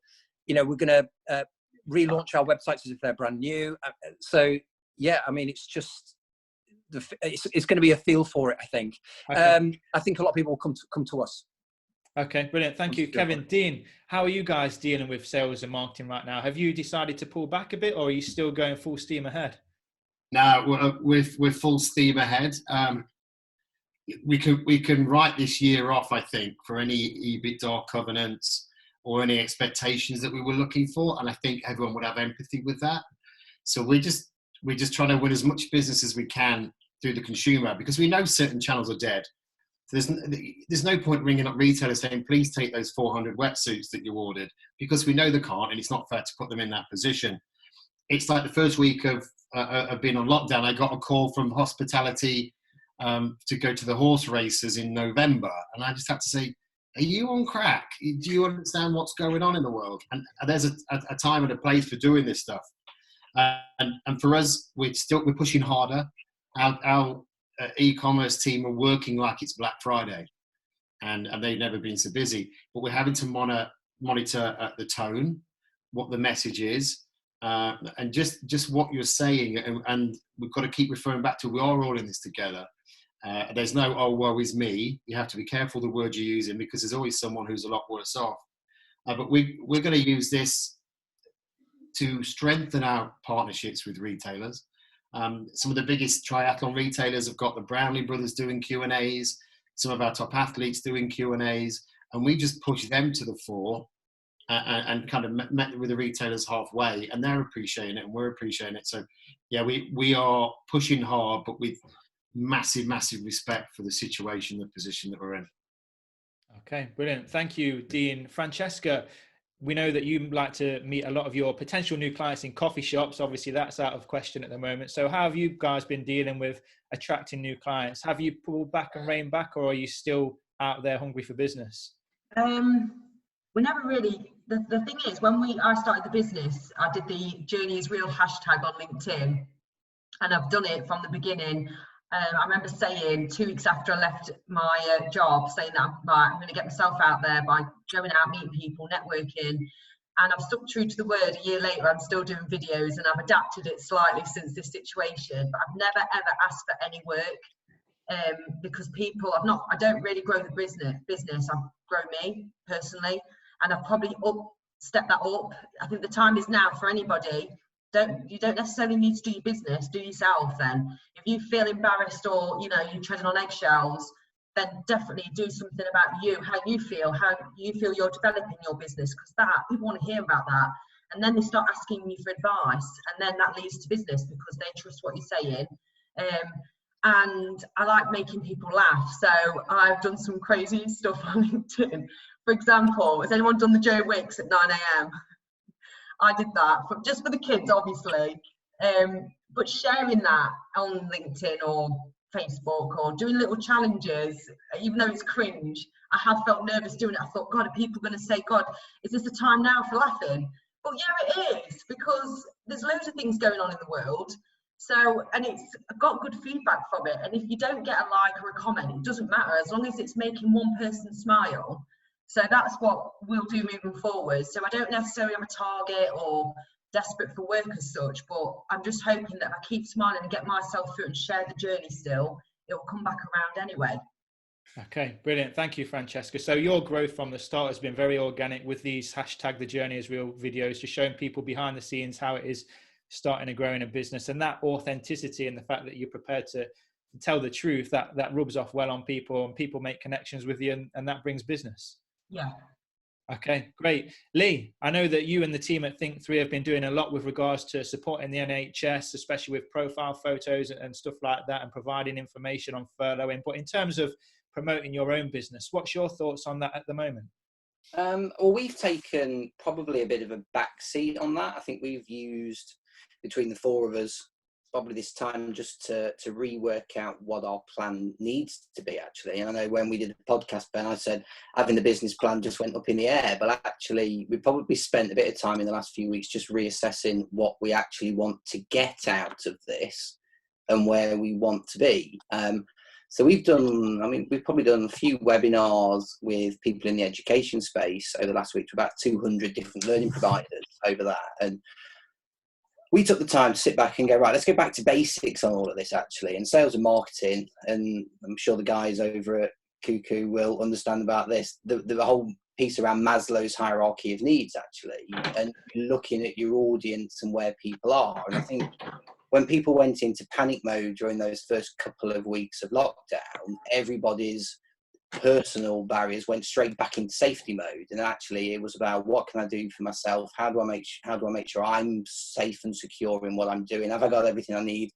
We're going to relaunch our websites as if they're brand new. So yeah, I mean, it's just it's going to be a feel for it, I think. Okay. I think a lot of people will come to us. Okay, brilliant. Thank you, Kevin. Dean, how are you guys dealing with sales and marketing right now? Have you decided to pull back a bit, or are you still going full steam ahead? No, we're full steam ahead. We can write this year off, I think, for any EBITDA covenants or any expectations that we were looking for, and I think everyone would have empathy with that. So we're just trying to win as much business as we can through the consumer, because we know certain channels are dead. There's no point ringing up retailers saying, please take those 400 wetsuits that you ordered, because we know they can't, and it's not fair to put them in that position. It's like the first week of being on lockdown, I got a call from hospitality to go to the horse races in November, and I just had to say, are you on crack? Do you understand what's going on in the world? And there's a time and a place for doing this stuff. And for us, we're pushing harder. Our e-commerce team are working like it's Black Friday. and they've never been so busy. But we're having to monitor the tone, what the message is, and just what you're saying, and we've got to keep referring back to we are all in this together. There's no "oh woe is me." You have to be careful the word you're using, because there's always someone who's a lot worse off. But we're going to use this to strengthen our partnerships with retailers. Some of the biggest triathlon retailers have got the Brownlee brothers doing Q&As, some of our top athletes doing Q&As, and we just push them to the fore and kind of met with the retailers halfway, and they're appreciating it and we're appreciating it. So yeah, we are pushing hard, but with massive respect for the situation, the position that we're in. Okay, brilliant. Thank you, Dean. Francesca, we know that you like to meet a lot of your potential new clients in coffee shops. Obviously, that's out of question at the moment. So how have you guys been dealing with attracting new clients? Have you pulled back and reined back, or are you still out there hungry for business? We never really, the thing is, when I started the business, I did the Journey is Real hashtag on LinkedIn, and I've done it from the beginning. I remember saying 2 weeks after I left my job, saying that I'm going to get myself out there by going out, meeting people, networking, and I've stuck true to the word. A year later, I'm still doing videos, and I've adapted it slightly since this situation, but I've never ever asked for any work, because I don't really grow the business, I grow me personally, and I've probably stepped that up. I think the time is now for anybody. You don't necessarily need to do your business, do yourself then. If you feel embarrassed or you're treading on eggshells, then definitely do something about you, how you feel you're developing your business, because people want to hear about that. And then they start asking you for advice, and then that leads to business because they trust what you're saying. And I like making people laugh, so I've done some crazy stuff on LinkedIn. For example, has anyone done the Joe Wicks at 9 a.m? I did that just for the kids, obviously, but sharing that on LinkedIn or Facebook, or doing little challenges, even though it's cringe, I have felt nervous doing it. I thought, God, are people going to say, God, is this the time now for laughing? But yeah, it is, because there's loads of things going on in the world. So, and it's got good feedback from it. And if you don't get a like or a comment, it doesn't matter, as long as it's making one person smile. So that's what we'll do moving forward. So I don't necessarily have a target or desperate for work as such, but I'm just hoping that if I keep smiling and get myself through and share the journey still, it will come back around anyway. Okay, brilliant. Thank you, Francesca. So your growth from the start has been very organic with these hashtag the journey is real videos, just showing people behind the scenes how it is starting and growing a business, and that authenticity and the fact that you're prepared to tell the truth, that rubs off well on people, and people make connections with you, and that brings business. Yeah. Okay, great. Lee, I know that you and the team at Think3 have been doing a lot with regards to supporting the NHS, especially with profile photos and stuff like that, and providing information on furloughing. But in terms of promoting your own business, what's your thoughts on that at the moment? Well, we've taken probably a bit of a backseat on that. I think we've used, between the 4 of us, probably this time just to rework out what our plan needs to be, actually. And I know when we did the podcast, Ben, I said having the business plan just went up in the air, but actually we probably spent a bit of time in the last few weeks just reassessing what we actually want to get out of this and where we want to be. So we've probably done a few webinars with people in the education space over the last week to about 200 different learning providers over that. And we took the time to sit back and go, right, let's go back to basics on all of this, actually, and sales and marketing. And I'm sure the guys over at Cuckoo will understand about this, the whole piece around Maslow's hierarchy of needs, actually, and looking at your audience and where people are. And I think when people went into panic mode during those first couple of weeks of lockdown, everybody's personal barriers went straight back into safety mode, and actually it was about, what can I do for myself? How do I make sure I'm safe and secure in what I'm doing? Have I got everything I need?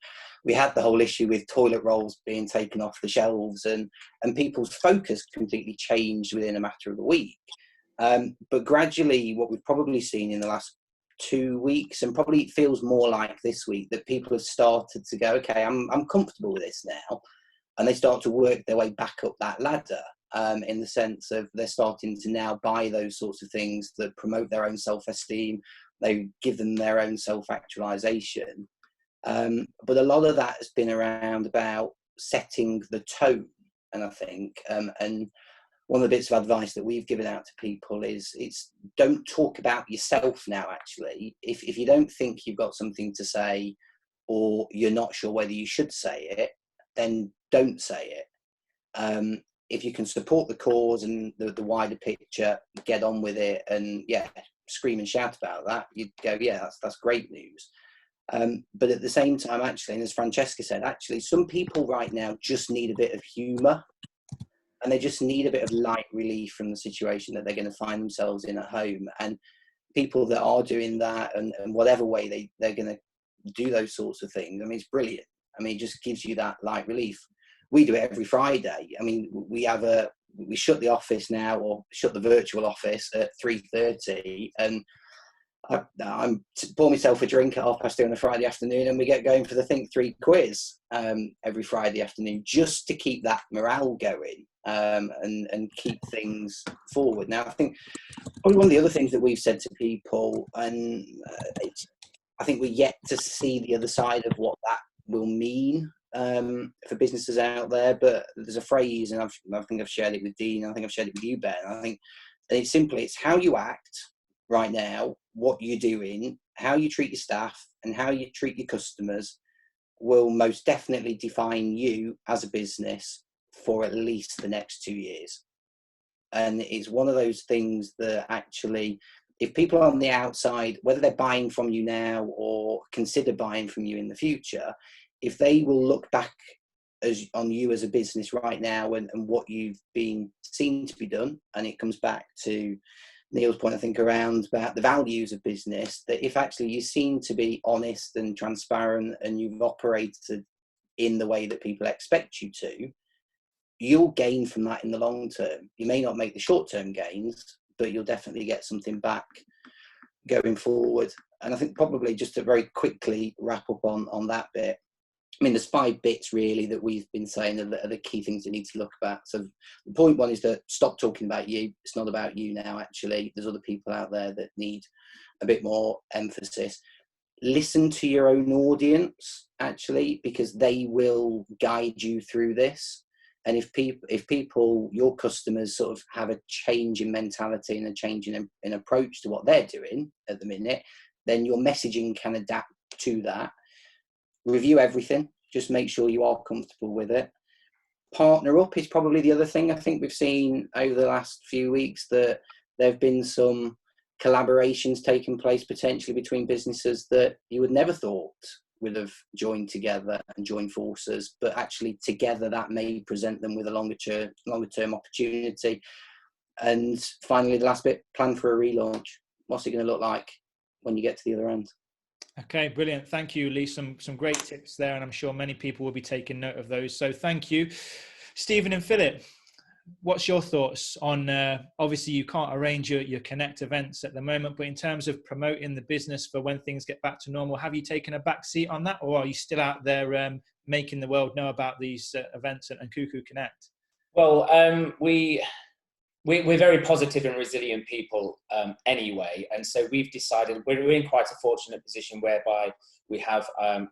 We had the whole issue with toilet rolls being taken off the shelves, and people's focus completely changed within a matter of a week. But gradually, what we've probably seen in the last 2 weeks, and probably it feels more like this week, that people have started to go, okay, I'm comfortable with this now. And they start to work their way back up that ladder, in the sense of they're starting to now buy those sorts of things that promote their own self-esteem. They give them their own self-actualization. But a lot of that has been around about setting the tone. And I think, and one of the bits of advice that we've given out to people is don't talk about yourself now. Actually, if you don't think you've got something to say, or you're not sure whether you should say it, then don't say it. If you can support the cause and the wider picture, get on with it, and scream and shout about that, you'd go, that's great news. But at the same time, actually, and as Francesca said, actually, some people right now just need a bit of humour, and they just need a bit of light relief from the situation that they're going to find themselves in at home. And people that are doing that, and whatever way they're going to do those sorts of things, I mean, it's brilliant. I mean, it just gives you that light relief. We do it every Friday. I mean, we shut the office now, or shut the virtual office at 3:30, and I'm pour myself a drink at 2:30 on a Friday afternoon, and we get going for the Think 3 quiz every Friday afternoon, just to keep that morale going and keep things forward. Now, I think probably one of the other things that we've said to people, and I think we're yet to see the other side of what that will mean for businesses out there, but there's a phrase, and I think I've shared it with Dean, I think I've shared it with you, Ben. I think it's how you act right now, what you're doing, how you treat your staff, and how you treat your customers will most definitely define you as a business for at least the next 2 years. And it's one of those things that actually, if people on the outside, whether they're buying from you now or consider buying from you in the future, if they will look back on you as a business right now and what you've been seen to be done, and it comes back to Neale's point, I think, around about the values of business, that if actually you seem to be honest and transparent and you've operated in the way that people expect you to, you'll gain from that in the long term. You may not make the short-term gains, but you'll definitely get something back going forward. And I think probably just to very quickly wrap up on that bit, I mean, there's 5 bits really that we've been saying are the key things you need to look at. So the point one is that stop talking about you. It's not about you now, actually. There's other people out there that need a bit more emphasis. Listen to your own audience, actually, because they will guide you through this. And if people, your customers, sort of have a change in mentality and a change in approach to what they're doing at the minute, then your messaging can adapt to that. Review everything. Just make sure you are comfortable with it. Partner up is probably the other thing. I think we've seen over the last few weeks that there have been some collaborations taking place potentially between businesses that you would never thought would have joined together and joined forces, but actually together that may present them with a longer term opportunity. And finally, the last bit, plan for a relaunch. What's it going to look like when you get to the other end? Okay, brilliant. Thank you, Lee. Some great tips there, and I'm sure many people will be taking note of those. So thank you. Stephen and Philip, what's your thoughts on, obviously you can't arrange your Connect events at the moment, but in terms of promoting the business for when things get back to normal, have you taken a back seat on that, or are you still out there making the world know about these events and Cuckoo Connect? Well, we're very positive and resilient people anyway, and so we've decided we're in quite a fortunate position whereby we have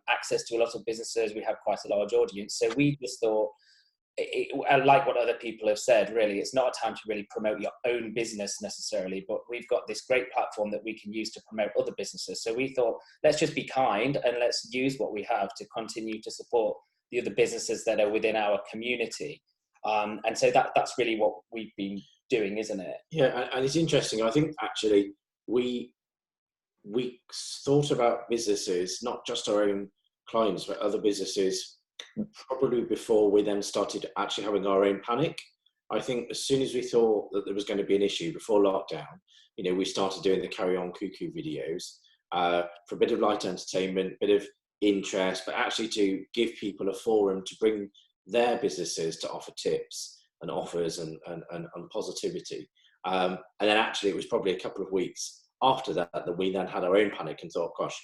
access to a lot of businesses, we have quite a large audience, so we just thought, like what other people have said, really, it's not a time to really promote your own business necessarily, but we've got this great platform that we can use to promote other businesses. So we thought, let's just be kind and let's use what we have to continue to support the other businesses that are within our community. And so that's really what we've been doing, isn't it? Yeah, and it's interesting. I think actually we thought about businesses, not just our own clients, but other businesses, probably before we then started actually having our own panic. I think as soon as we thought that there was going to be an issue before lockdown, we started doing the Carry On Cuckoo videos for a bit of light entertainment, a bit of interest, but actually to give people a forum to bring their businesses to offer tips and offers and positivity. And then actually it was probably a couple of weeks after that we then had our own panic and thought, gosh,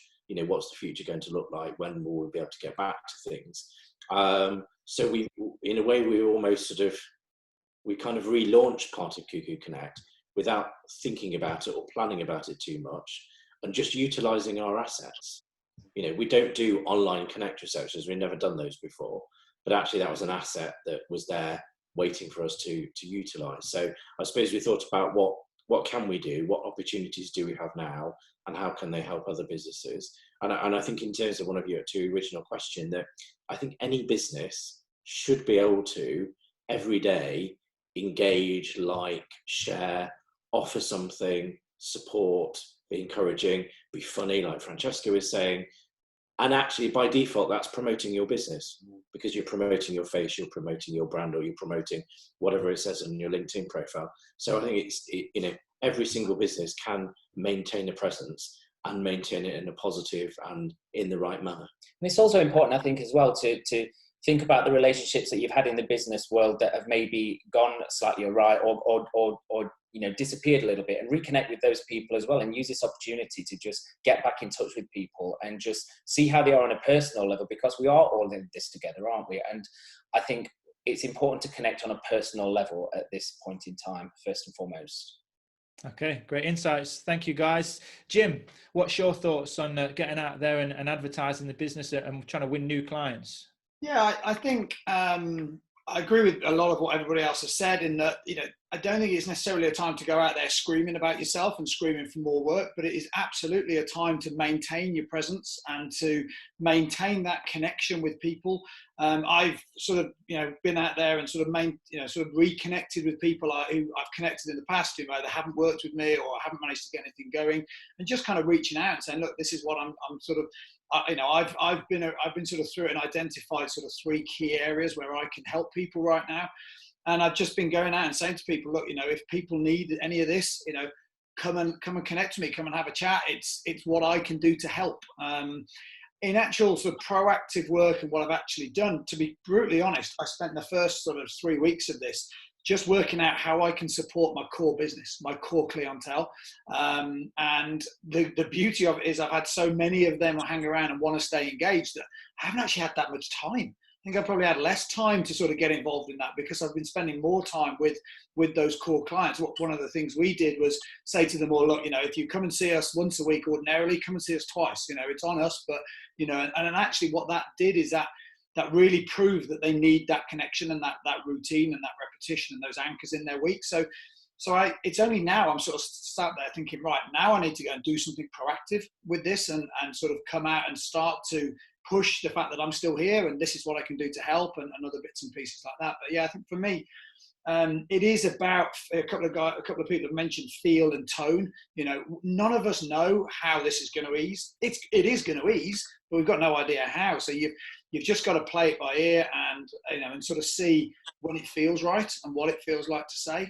what's the future going to look like? When will we be able to get back to things? So we, in a way, we kind of relaunched part of Cuckoo Connect without thinking about it or planning about it too much, and just utilising our assets. We don't do online Connect receptions. We've never done those before, but actually that was an asset that was there waiting for us to utilize. So I suppose we thought about what can we do, what opportunities do we have now, and how can they help other businesses. And I think in terms of one of your two original question, that I think any business should be able to every day engage, like, share, offer something, support, be encouraging, be funny, like Francesca was saying. And actually, by default, that's promoting your business, because you're promoting your face, you're promoting your brand, or you're promoting whatever it says on your LinkedIn profile. So I think every single business can maintain a presence and maintain it in a positive and in the right manner. And it's also important, I think, as well, to think about the relationships that you've had in the business world that have maybe gone slightly awry or disappeared a little bit, and reconnect with those people as well, and use this opportunity to just get back in touch with people and just see how they are on a personal level, because we are all in this together, aren't we? And I think it's important to connect on a personal level at this point in time, first and foremost. Okay, great insights. Thank you, guys. Jim, what's your thoughts on getting out there and advertising the business and trying to win new clients? Yeah, I think I agree with a lot of what everybody else has said, in that, I don't think it's necessarily a time to go out there screaming about yourself and screaming for more work, but it is absolutely a time to maintain your presence and to maintain that connection with people. I've sort of, been out there and sort of reconnected with people who I've connected in the past, who either haven't worked with me or haven't managed to get anything going, and just kind of reaching out and saying, look, this is what I'm sort of, I've been sort of through it and identified sort of 3 key areas where I can help people right now. And I've just been going out and saying to people, look, if people need any of this, come and connect to me, come and have a chat. It's what I can do to help. In actual sort of proactive work and what I've actually done, to be brutally honest, I spent the first sort of 3 weeks of this just working out how I can support my core business, my core clientele. And the beauty of it is I've had so many of them hang around and want to stay engaged that I haven't actually had that much time. I think I probably had less time to sort of get involved in that, because I've been spending more time with those core clients. One of the things we did was say to them all, look, if you come and see us once a week ordinarily, come and see us twice. It's on us, but and actually what that did is that really proved that they need that connection and that routine and that repetition and those anchors in their week. So it's only now I'm sort of sat there thinking, right, now I need to go and do something proactive with this and sort of come out and start to push the fact that I'm still here and this is what I can do to help, and other bits and pieces like that. But yeah, I think for me, it is about a couple of people have mentioned feel and tone. None of us know how this is going to ease. It is going to ease, but we've got no idea how. So you've just got to play it by ear and sort of see when it feels right and what it feels like to say.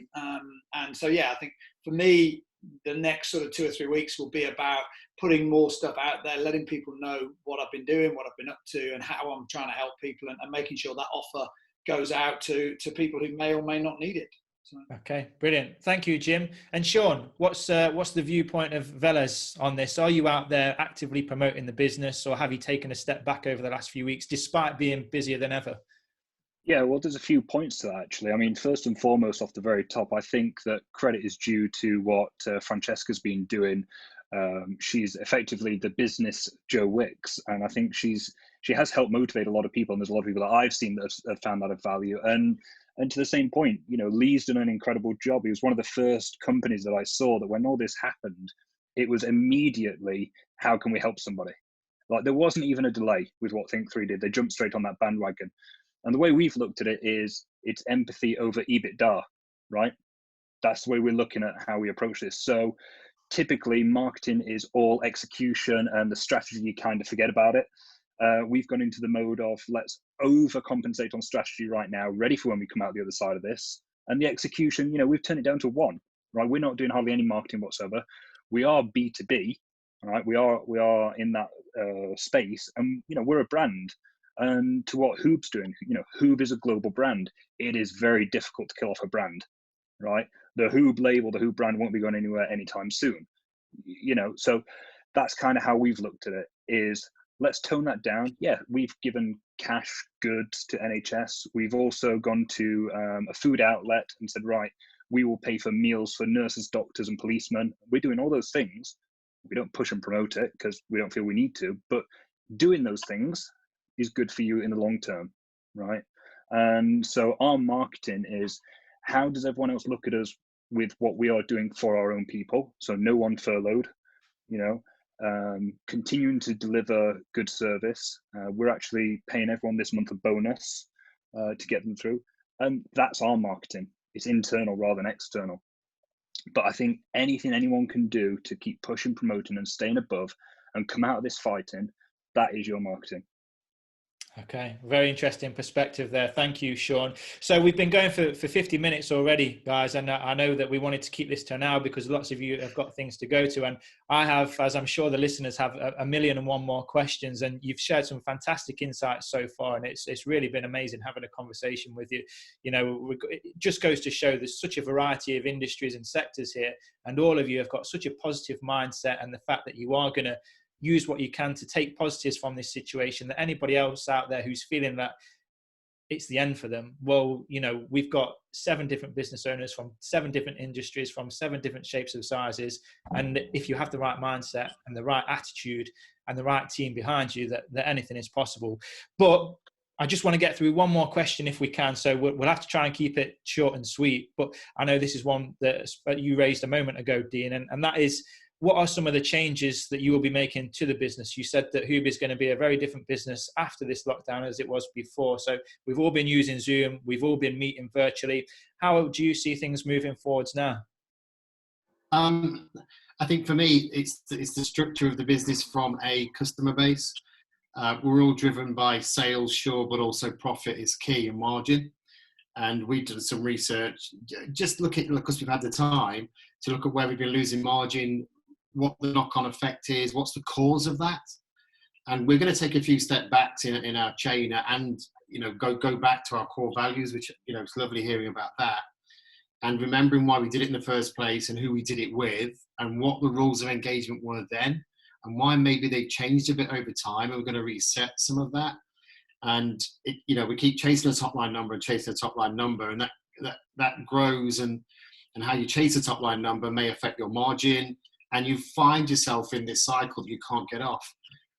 And so yeah, I think for me, the next sort of 2 or 3 weeks will be about putting more stuff out there, letting people know what I've been doing, what I've been up to, and how I'm trying to help people, and making sure that offer goes out to people who may or may not need it. So. Okay, brilliant. Thank you, Jim. And Sean, what's the viewpoint of Veles on this? Are you out there actively promoting the business, or have you taken a step back over the last few weeks, despite being busier than ever? Yeah, well, there's a few points to that, actually. I mean, first and foremost, off the very top, I think that credit is due to what Francesca's been doing. She's effectively the business Joe Wicks, and I think she has helped motivate a lot of people, and there's a lot of people that I've seen that have found that of value. And to the same point, Lee's done an incredible job. He was one of the first companies that I saw that when all this happened, it was immediately, how can we help somebody? Like, there wasn't even a delay with what Think3 did. They jumped straight on that bandwagon. And the way we've looked at it is it's empathy over EBITDA, right? That's the way we're looking at how we approach this. So typically marketing is all execution, and the strategy, you kind of forget about it. We've gone into the mode of let's overcompensate on strategy right now, ready for when we come out the other side of this. And the execution, we've turned it down to 1, right? We're not doing hardly any marketing whatsoever. We are B2B, right? We are in that space, and we're a brand. And to what Hoob's doing, Hoob is a global brand. It is very difficult to kill off a brand, right? The Hoob label, the Hoob brand won't be going anywhere anytime soon, so that's kind of how we've looked at it, is let's tone that down. Yeah, we've given cash goods to NHS. We've also gone to a food outlet and said, right, we will pay for meals for nurses, doctors, and policemen. We're doing all those things. We don't push and promote it because we don't feel we need to, but doing those things is good for you in the long term, right? And so our marketing is, how does everyone else look at us with what we are doing for our own people? So no one furloughed, you know, continuing to deliver good service. We're actually paying everyone this month a bonus to get them through. And that's our marketing. It's internal rather than external. But I think anything anyone can do to keep pushing, promoting and staying above and come out of this fighting, that is your marketing. Okay, very interesting perspective there. Thank you, Sean. So we've been going for 50 minutes already, guys, and I know that we wanted to keep this to an hour because lots of you have got things to go to, and I have, as I'm sure the listeners have, a million and one more questions, and you've shared some fantastic insights so far, and it's really been amazing having a conversation with you. You know, it just goes to show there's such a variety of industries and sectors here, and all of you have got such a positive mindset, and the fact that you are going to use what you can to take positives from this situation, that anybody else out there who's feeling that it's the end for them, well, you know, we've got 7 different business owners from 7 different industries, from 7 different shapes of sizes. And if you have the right mindset and the right attitude and the right team behind you, that anything is possible. But I just want to get through one more question if we can. So we'll have to try and keep it short and sweet. But I know this is one that you raised a moment ago, Dean, and that is, what are some of the changes that you will be making to the business? You said that Hoob is going to be a very different business after this lockdown as it was before. So we've all been using Zoom. We've all been meeting virtually. How do you see things moving forwards now? I think for me, it's the structure of the business from a customer base. We're all driven by sales, sure, but also profit is key and margin. And we've done some research, just because we've had the time to look at where we've been losing margin, what the knock-on effect is, what's the cause of that. And we're going to take a few steps back in our chain and, you know, go back to our core values, which, you know, it's lovely hearing about that. And remembering why we did it in the first place and who we did it with and what the rules of engagement were then and why maybe they've changed a bit over time. And we're going to reset some of that. And, you know, we keep chasing a top line number and chasing a top line number, and that grows, and how you chase a top line number may affect your margin, and you find yourself in this cycle that you can't get off.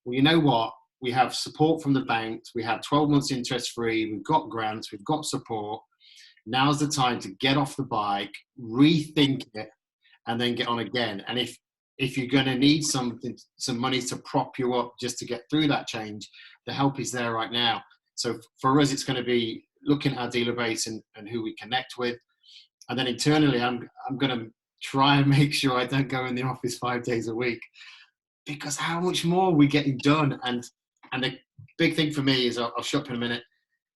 Well, you know what? We have support from the banks. We have 12 months interest free. We've got grants. We've got support. Now's the time to get off the bike, rethink it, and then get on again. And if you're going to need some money to prop you up just to get through that change, the help is there right now. So for us, it's going to be looking at our dealer base and who we connect with. And then internally, I'm going to try and make sure I don't go in the office 5 days a week, because how much more are we getting done? And the big thing for me is, I'll shut up in a minute,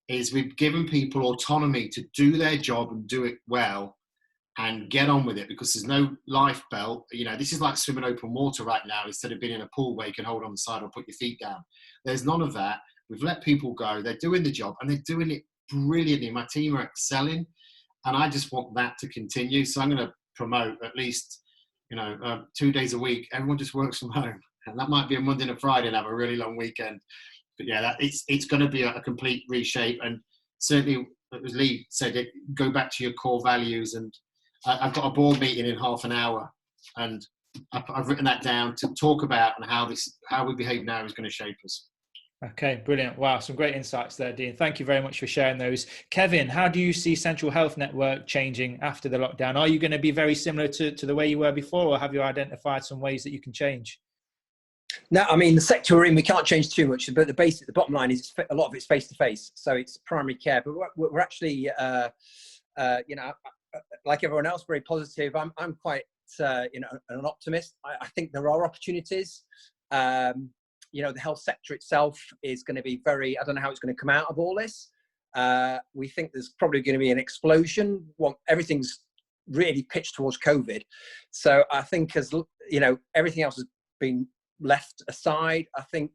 is we've given people autonomy to do their job and do it well and get on with it, because there's no life belt. You know, this is like swimming open water right now, instead of being in a pool where you can hold on the side or put your feet down. There's none of that. We've let people go. They're doing the job and they're doing it brilliantly. My team are excelling, and I just want that to continue. So I'm going to promote at least, 2 days a week. Everyone just works from home, and that might be a Monday and a Friday and have a really long weekend. But yeah, it's going to be a complete reshape. And certainly, as Lee said, go back to your core values. And I've got a board meeting in half an hour, and I've written that down to talk about and how we behave now is going to shape us. Okay, brilliant. Wow, some great insights there, Dean. Thank you very much for sharing those. Kevin, how do you see Central Health Network changing after the lockdown? Are you going to be very similar to the way you were before, or have you identified some ways that you can change? No, I mean, the sector we're in, we can't change too much, but the bottom line is a lot of it's face-to-face. So it's primary care, but we're actually, like everyone else, very positive. I'm quite, an optimist. I think there are opportunities. The health sector itself is going to be I don't know how it's going to come out of all this. We think there's probably going to be an explosion. Everything's really pitched towards COVID. So I think everything else has been left aside. I think,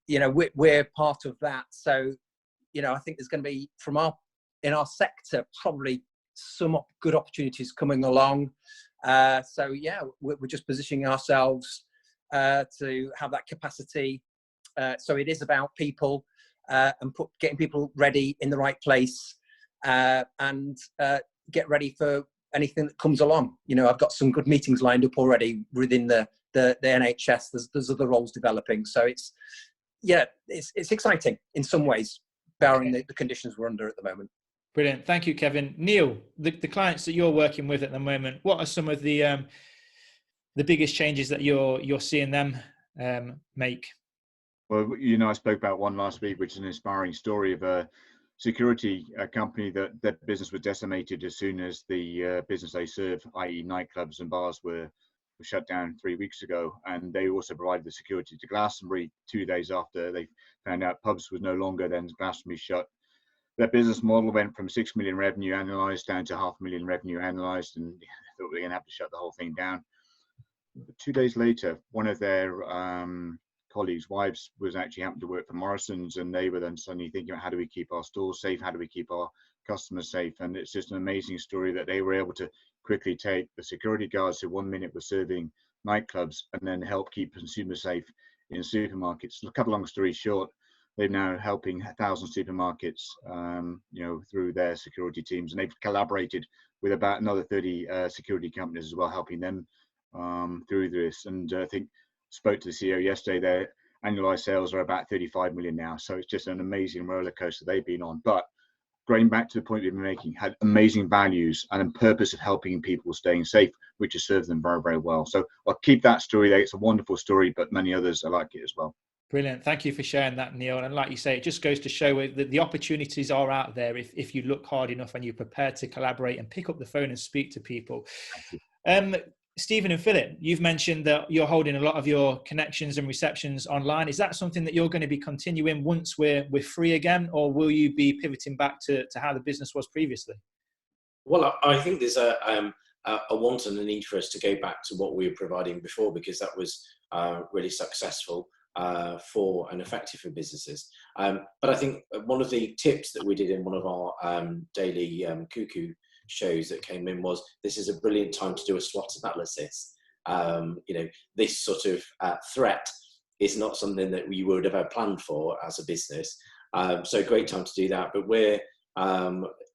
we're part of that. So, I think there's going to be in our sector, probably some good opportunities coming along. We're just positioning ourselves to have that capacity. So it is about people and getting people ready in the right place and get ready for anything that comes along. I've got some good meetings lined up already within the NHS. There's other roles developing. So it's exciting in some ways. barring the conditions we're under at the moment. Brilliant. Thank you, Kevin. Neale, the clients that you're working with at the moment, what are some of the biggest changes that you're seeing them make? Well, I spoke about one last week, which is an inspiring story of a security company that their business was decimated as soon as the business they serve, i.e. nightclubs and bars, were shut down 3 weeks ago. And they also provided the security to Glastonbury 2 days after they found out pubs was no longer, then Glastonbury shut. Their business model went from 6 million revenue annualized down to 500,000 revenue annualized, and thought they were going to have to shut the whole thing down. But 2 days later, one of their colleagues' wives was actually happened to work for Morrison's, and they were then suddenly thinking about how do we keep our stores safe, how do we keep our customers safe. And it's just an amazing story that they were able to quickly take the security guards who 1 minute were serving nightclubs and then help keep consumers safe in supermarkets. To cut a long story short, they're now helping 1,000 supermarkets, through their security teams, and they've collaborated with about another 30 security companies as well, helping them through this. And I think spoke to the CEO yesterday. Their annualized sales are about 35 million now, so it's just an amazing roller coaster they've been on. But going back to the point we've been making, had amazing values and a purpose of helping people staying safe, which has served them very, very well. So I'll keep that story there. It's a wonderful story, but many others are like it as well. Brilliant. Thank you for sharing that, Neale. And like you say, it just goes to show that the opportunities are out there if you look hard enough and you're prepared to collaborate and pick up the phone and speak to people. Stephen and Philip, you've mentioned that you're holding a lot of your connections and receptions online. Is that something that you're going to be continuing once we're free again, or will you be pivoting back to how the business was previously? Well, I think there's a want and a need for us to go back to what we were providing before, because that was really successful for and effective for businesses. But I think one of the tips that we did in one of our daily cuckoo shows that came in was, this is a brilliant time to do a SWOT analysis. This sort of threat is not something that we would have had planned for as a business. So great time to do that. But we're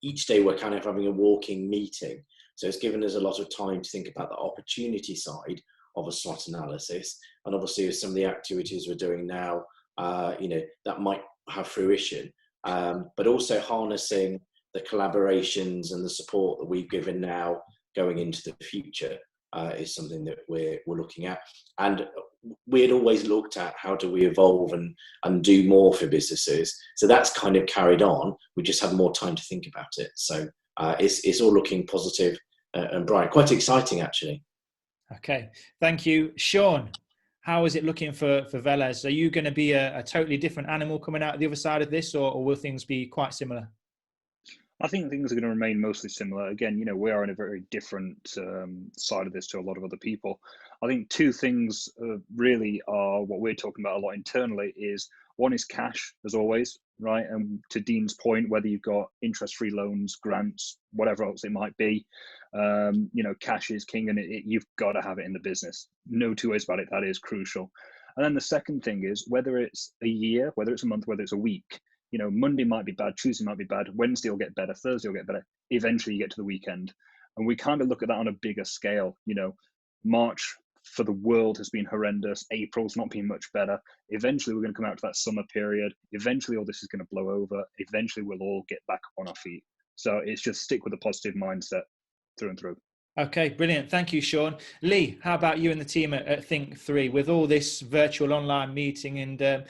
each day we're kind of having a walking meeting. So it's given us a lot of time to think about the opportunity side of a SWOT analysis. And obviously with some of the activities we're doing now, that might have fruition, but also harnessing the collaborations and the support that we've given now going into the future is something that we're looking at. And we had always looked at how do we evolve and do more for businesses. So that's kind of carried on. We just had more time to think about it. So it's all looking positive and bright. Quite exciting, actually. Okay, thank you. Sean, how is it looking for Velez? Are you going to be a totally different animal coming out the other side of this, or will things be quite similar? I think things are going to remain mostly similar. Again, we are in a very different side of this to a lot of other people. I think two things really are what we're talking about a lot internally is, one is cash, as always, right? And to Dean's point, whether you've got interest-free loans, grants, whatever else it might be, cash is king, and you've got to have it in the business. No two ways about it. That is crucial. And then the second thing is, whether it's a year, whether it's a month, whether it's a week, Monday might be bad, Tuesday might be bad, Wednesday will get better, Thursday will get better. Eventually you get to the weekend. And we kind of look at that on a bigger scale. March for the world has been horrendous. April's not been much better. Eventually we're going to come out to that summer period. Eventually all this is going to blow over. Eventually we'll all get back on our feet. So it's just stick with a positive mindset through and through. Okay, brilliant. Thank you, Sean. Lee, how about you and the team at Think3? With all this virtual online meeting and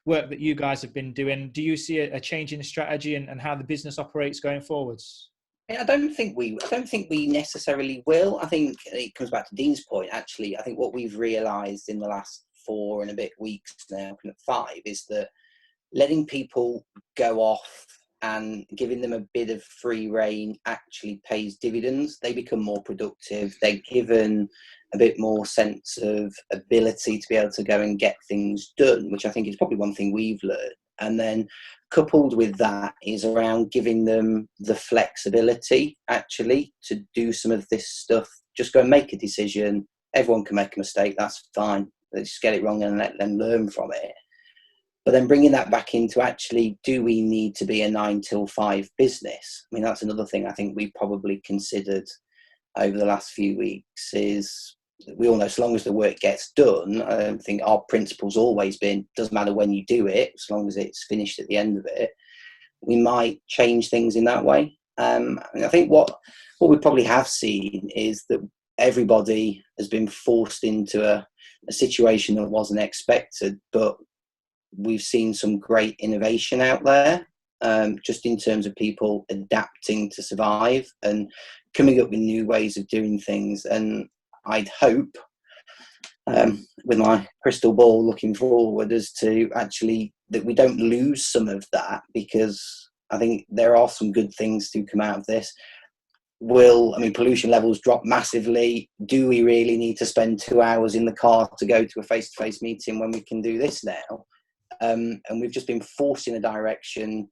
work that you guys have been doing, do you see a change in the strategy and how the business operates going forwards? I don't think we necessarily will. I think it comes back to Dean's point, actually. I think what we've realised in the last 4 and a bit weeks now, 5, is that letting people go off and giving them a bit of free rein actually pays dividends. They become more productive. They're given a bit more sense of ability to be able to go and get things done, which I think is probably one thing we've learned. And then coupled with that is around giving them the flexibility actually to do some of this stuff. Just go and make a decision. Everyone can make a mistake. That's fine. Let's just get it wrong and let them learn from it. But then bringing that back into actually, do we need to be a 9 till 5 business? I mean, that's another thing I think we probably considered over the last few weeks is, we all know so long as the work gets done, I don't think our principle's always been, doesn't matter when you do it, as long as it's finished at the end of it. we might change things in that way. And I think what we probably have seen is that everybody has been forced into a situation that wasn't expected, but we've seen some great innovation out there, just in terms of people adapting to survive and coming up with new ways of doing things. And I'd hope, with my crystal ball looking forward, as to actually that we don't lose some of that, because I think there are some good things to come out of this. Pollution levels drop massively. Do we really need to spend 2 hours in the car to go to a face-to-face meeting when we can do this now? And we've just been forced in a direction,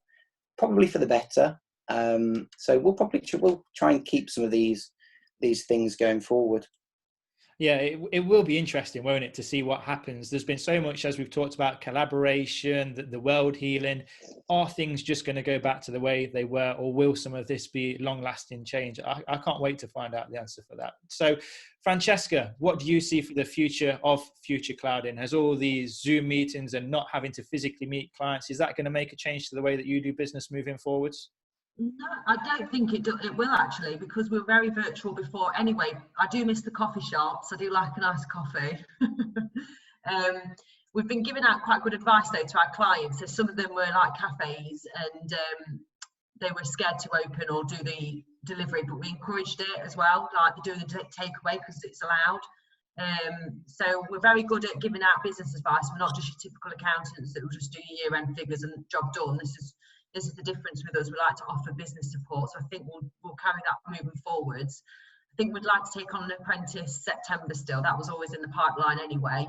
probably for the better. So we'll try and keep some of these things going forward. Yeah, it will be interesting, won't it, to see what happens. There's been so much, as we've talked about, collaboration, the world healing. Are things just going to go back to the way they were, or will some of this be long-lasting change? I can't wait to find out the answer for that. So, Francesca, what do you see for the future of future clouding? Has all these Zoom meetings and not having to physically meet clients, is that going to make a change to the way that you do business moving forwards? No, I don't think it will actually, because we were very virtual before anyway. I do miss the coffee shops. I do like a nice coffee. We've been giving out quite good advice though to our clients. So some of them were like cafes, and they were scared to open or do the delivery, but we encouraged it as well, like doing the takeaway because it's allowed. So we're very good at giving out business advice. We're not just your typical accountants that will just do your year-end figures and job done. This is the difference with us. We like to offer business support, so I think we'll carry that moving forwards. I think we'd like to take on an apprentice September still. That was always in the pipeline anyway.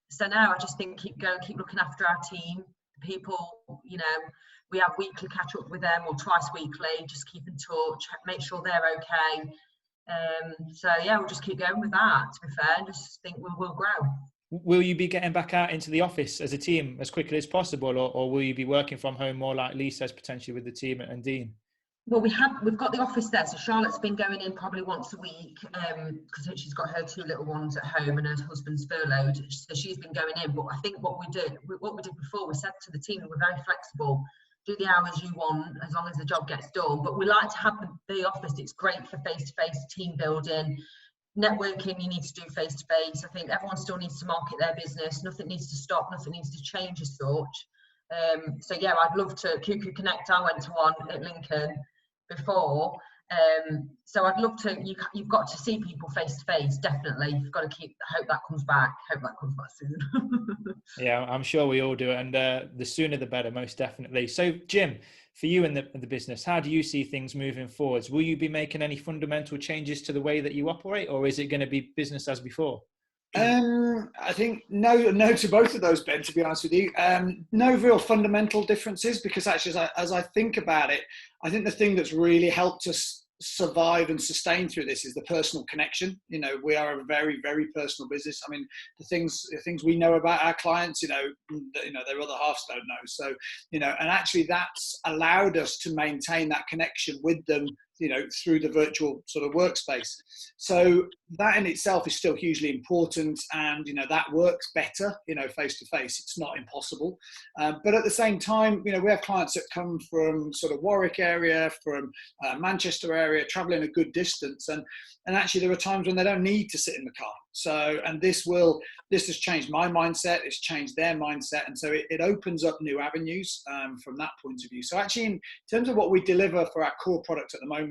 So now I just think keep looking after our team. People, we have weekly catch up with them, or twice weekly. Just keep in touch, make sure they're okay. So yeah, we'll just keep going with that. To be fair, and just think we'll grow. Will you be getting back out into the office as a team as quickly as possible, or will you be working from home more like Lee says, potentially with the team and Dean? Well, we've got the office there, so Charlotte's been going in probably once a week, because she's got her 2 little ones at home and her husband's furloughed, so she's been going in. But I think what we did before, we said to the team, we're very flexible, do the hours you want as long as the job gets done. But we like to have the office. It's great for face-to-face team building. Networking, you need to do face-to-face. I think everyone still needs to market their business. Nothing needs to stop, nothing needs to change as such. So yeah, I'd love to. QQ Connect, I went to one at Lincoln before. So I'd love to. You've got to see people face-to-face, definitely. You've got to hope that comes back soon. Yeah, I'm sure we all do, and the sooner the better, most definitely. So Jim, for you in the business, how do you see things moving forwards? Will you be making any fundamental changes to the way that you operate, or is it going to be business as before? I think no to both of those, Ben, to be honest with you. No real fundamental differences, because actually as I think about it, I think the thing that's really helped us survive and sustain through this is the personal connection. We are a very, very personal business. I mean, the things we know about our clients, their other halves don't know. So, and actually that's allowed us to maintain that connection with them, through the virtual sort of workspace. So that in itself is still hugely important, and that works better, face to face. It's not impossible, but at the same time, we have clients that come from sort of Warwick area, from Manchester area, traveling a good distance, and actually there are times when they don't need to sit in the car. So, and this has changed my mindset, it's changed their mindset, and so it opens up new avenues from that point of view. So actually, in terms of what we deliver for our core product at the moment,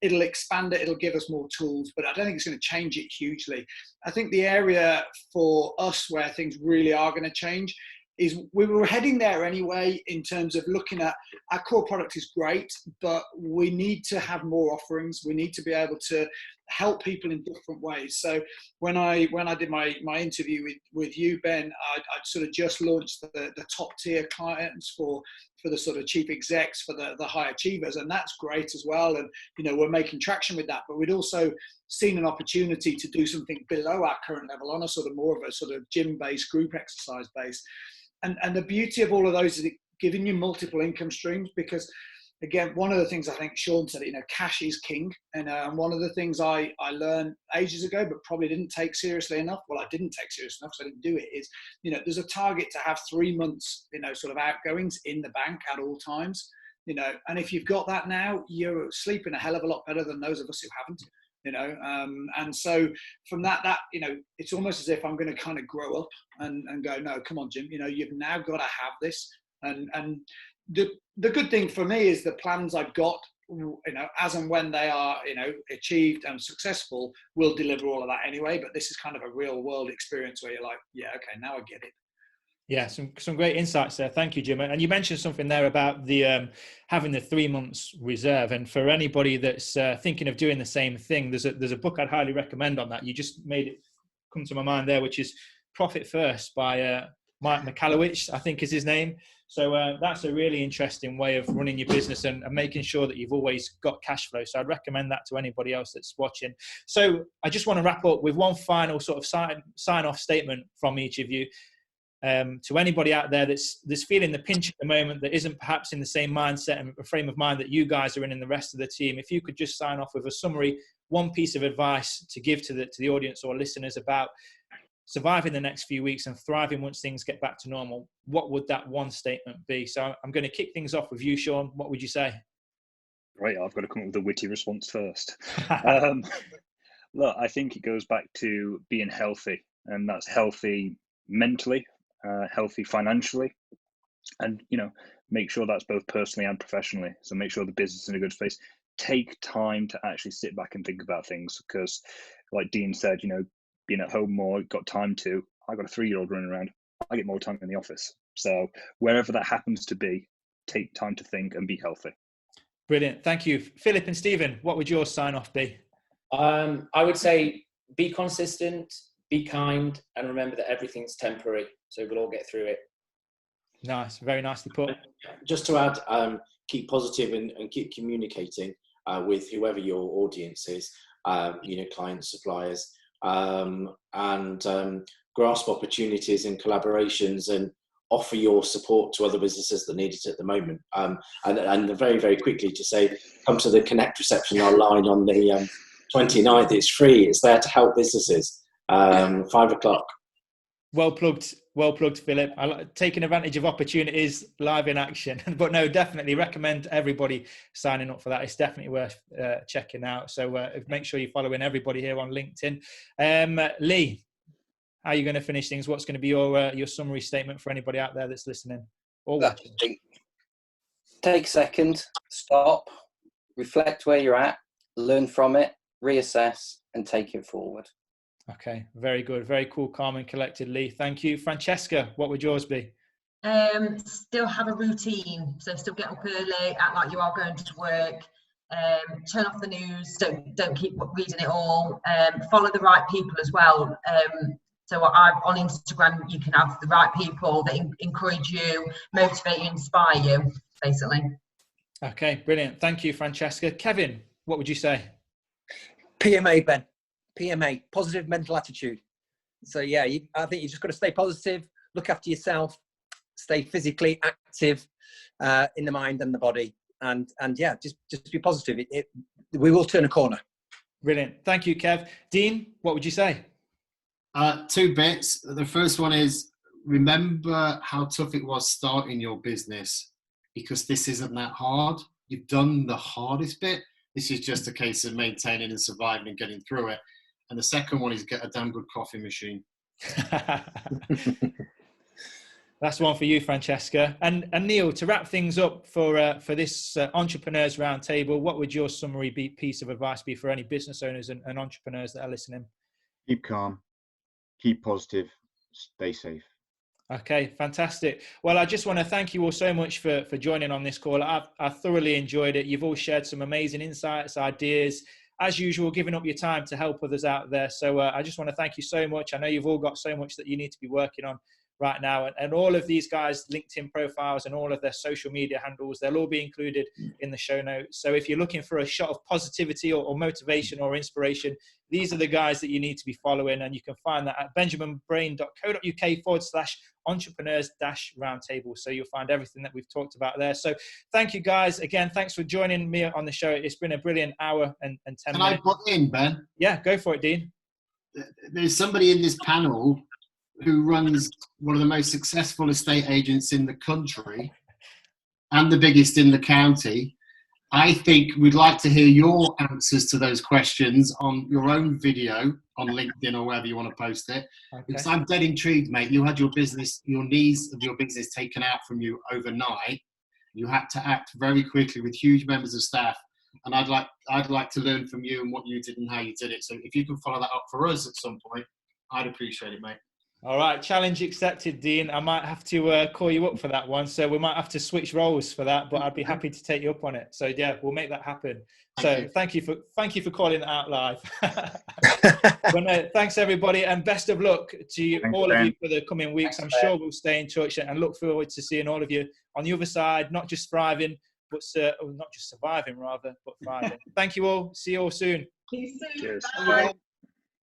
it'll expand it, it'll give us more tools, but I don't think it's going to change it hugely. I think the area for us where things really are going to change is we were heading there anyway, in terms of looking at our core product is great, but we need to have more offerings. We need to be able to help people in different ways. So when I did my interview with you, Ben, I sort of just launched the top tier clients for the sort of chief execs, for the high achievers, and that's great as well. And we're making traction with that, but we'd also seen an opportunity to do something below our current level on a sort of more of a sort of gym-based, group exercise base. And the beauty of all of those is it giving you multiple income streams, because again, one of the things I think Sean said, cash is king. And one of the things I learned ages ago, but probably didn't take seriously enough. Well, I didn't take seriously enough, so I didn't do it. Is, there's a target to have 3 months, sort of outgoings in the bank at all times. And if you've got that now, you're sleeping a hell of a lot better than those of us who haven't. And so from that, it's almost as if I'm going to kind of grow up and go, no, come on, Jim, you've now got to have this. And the good thing for me is the plans I've got, as and when they are, achieved and successful, will deliver all of that anyway. But this is kind of a real world experience where you're like, yeah, okay, now I get it. Yeah, some great insights there. Thank you, Jim. And you mentioned something there about the having the 3 months reserve. And for anybody that's thinking of doing the same thing, there's a book I'd highly recommend on that. You just made it come to my mind there, which is Profit First by Mike McAllowich, I think is his name. So that's a really interesting way of running your business and making sure that you've always got cash flow. So I'd recommend that to anybody else that's watching. So I just want to wrap up with one final sort of sign-off statement from each of you. To anybody out there that's feeling the pinch at the moment, that isn't perhaps in the same mindset and frame of mind that you guys are in and the rest of the team, if you could just sign off with a summary, one piece of advice to give to the audience or listeners about surviving the next few weeks and thriving once things get back to normal, what would that one statement be? So I'm going to kick things off with you, Sean. What would you say? Right, I've got to come up with a witty response first. Look, I think it goes back to being healthy, and that's healthy mentally, healthy financially, and make sure that's both personally and professionally. So make sure the business is in a good space. Take time to actually sit back and think about things, because like Dean said, being at home more, got time to. I got a 3-year-old running around. I get more time in the office. So wherever that happens to be, take time to think and be healthy. Brilliant. Thank you. Philip and Stephen, what would your sign off be? I would say be consistent, be kind, and remember that everything's temporary. So we'll all get through it. Nice. Very nicely put. Just to add, keep positive and keep communicating with whoever your audience is, clients, suppliers, and grasp opportunities and collaborations and offer your support to other businesses that need it at the moment. And very, very quickly to say, come to the Connect reception line on the 29th. It's free. It's there to help businesses. 5:00. Well plugged, Philip. I like taking advantage of opportunities live in action. But no, definitely recommend everybody signing up for that. It's definitely worth checking out. So make sure you're following everybody here on LinkedIn. Lee, how are you going to finish things? What's going to be your summary statement for anybody out there that's listening or watching? Take a second, stop, reflect where you're at, learn from it, reassess, and take it forward. Okay, very good. Very cool, calm and collected, Lee. Thank you. Francesca, what would yours be? Still have a routine. So still get up early, act like you are going to work, turn off the news, don't keep reading it all, follow the right people as well. So on Instagram, you can have the right people that encourage you, motivate you, inspire you, basically. Okay, brilliant. Thank you, Francesca. Kevin, what would you say? PMA, Ben. PMA, positive mental attitude. So yeah, I think you just got to stay positive, look after yourself, stay physically active in the mind and the body, and yeah, just be positive. We will turn a corner. Brilliant. Thank you, Kev. Dean, what would you say? 2 bits. The first one is, remember how tough it was starting your business, because this isn't that hard. You've done the hardest bit. This is just a case of maintaining and surviving and getting through it. And the second one is get a damn good coffee machine. That's one for you, Francesca. And Neil, to wrap things up for this Entrepreneurs Roundtable, what would your summary piece of advice be for any business owners and entrepreneurs that are listening? Keep calm, keep positive, stay safe. Okay, fantastic. Well, I just want to thank you all so much for joining on this call. I thoroughly enjoyed it. You've all shared some amazing insights, ideas, as usual, giving up your time to help others out there. So I just want to thank you so much. I know you've all got so much that you need to be working on right now. And all of these guys' LinkedIn profiles and all of their social media handles, they'll all be included in the show notes. So if you're looking for a shot of positivity or motivation or inspiration, these are the guys that you need to be following. And you can find that at benjaminbrain.co.uk/entrepreneurs-roundtable. So you'll find everything that we've talked about there. So thank you guys again. Thanks for joining me on the show. It's been a brilliant hour and 10 minutes. Can I put in, Ben? Yeah, go for it, Dean. There's somebody in this panel who runs one of the most successful estate agents in the country and the biggest in the county. I think we'd like to hear your answers to those questions on your own video on LinkedIn or wherever you want to post it. Okay. Because I'm dead intrigued, mate. You had your knees of your business taken out from you overnight. You had to act very quickly with huge members of staff. And I'd like to learn from you and what you did and how you did it. So if you can follow that up for us at some point, I'd appreciate it, mate. All right, challenge accepted, Dean. I might have to call you up for that one. So we might have to switch roles for that, but I'd be happy to take you up on it. So yeah, we'll make that happen. Thank you for calling it out live. Well, no, thanks everybody, and best of luck to all of you for the coming weeks. I'm sure we'll stay in touch and look forward to seeing all of you on the other side, not just thriving, but not just surviving rather, but thriving. Thank you all. See you all soon. See you soon. Cheers. Bye.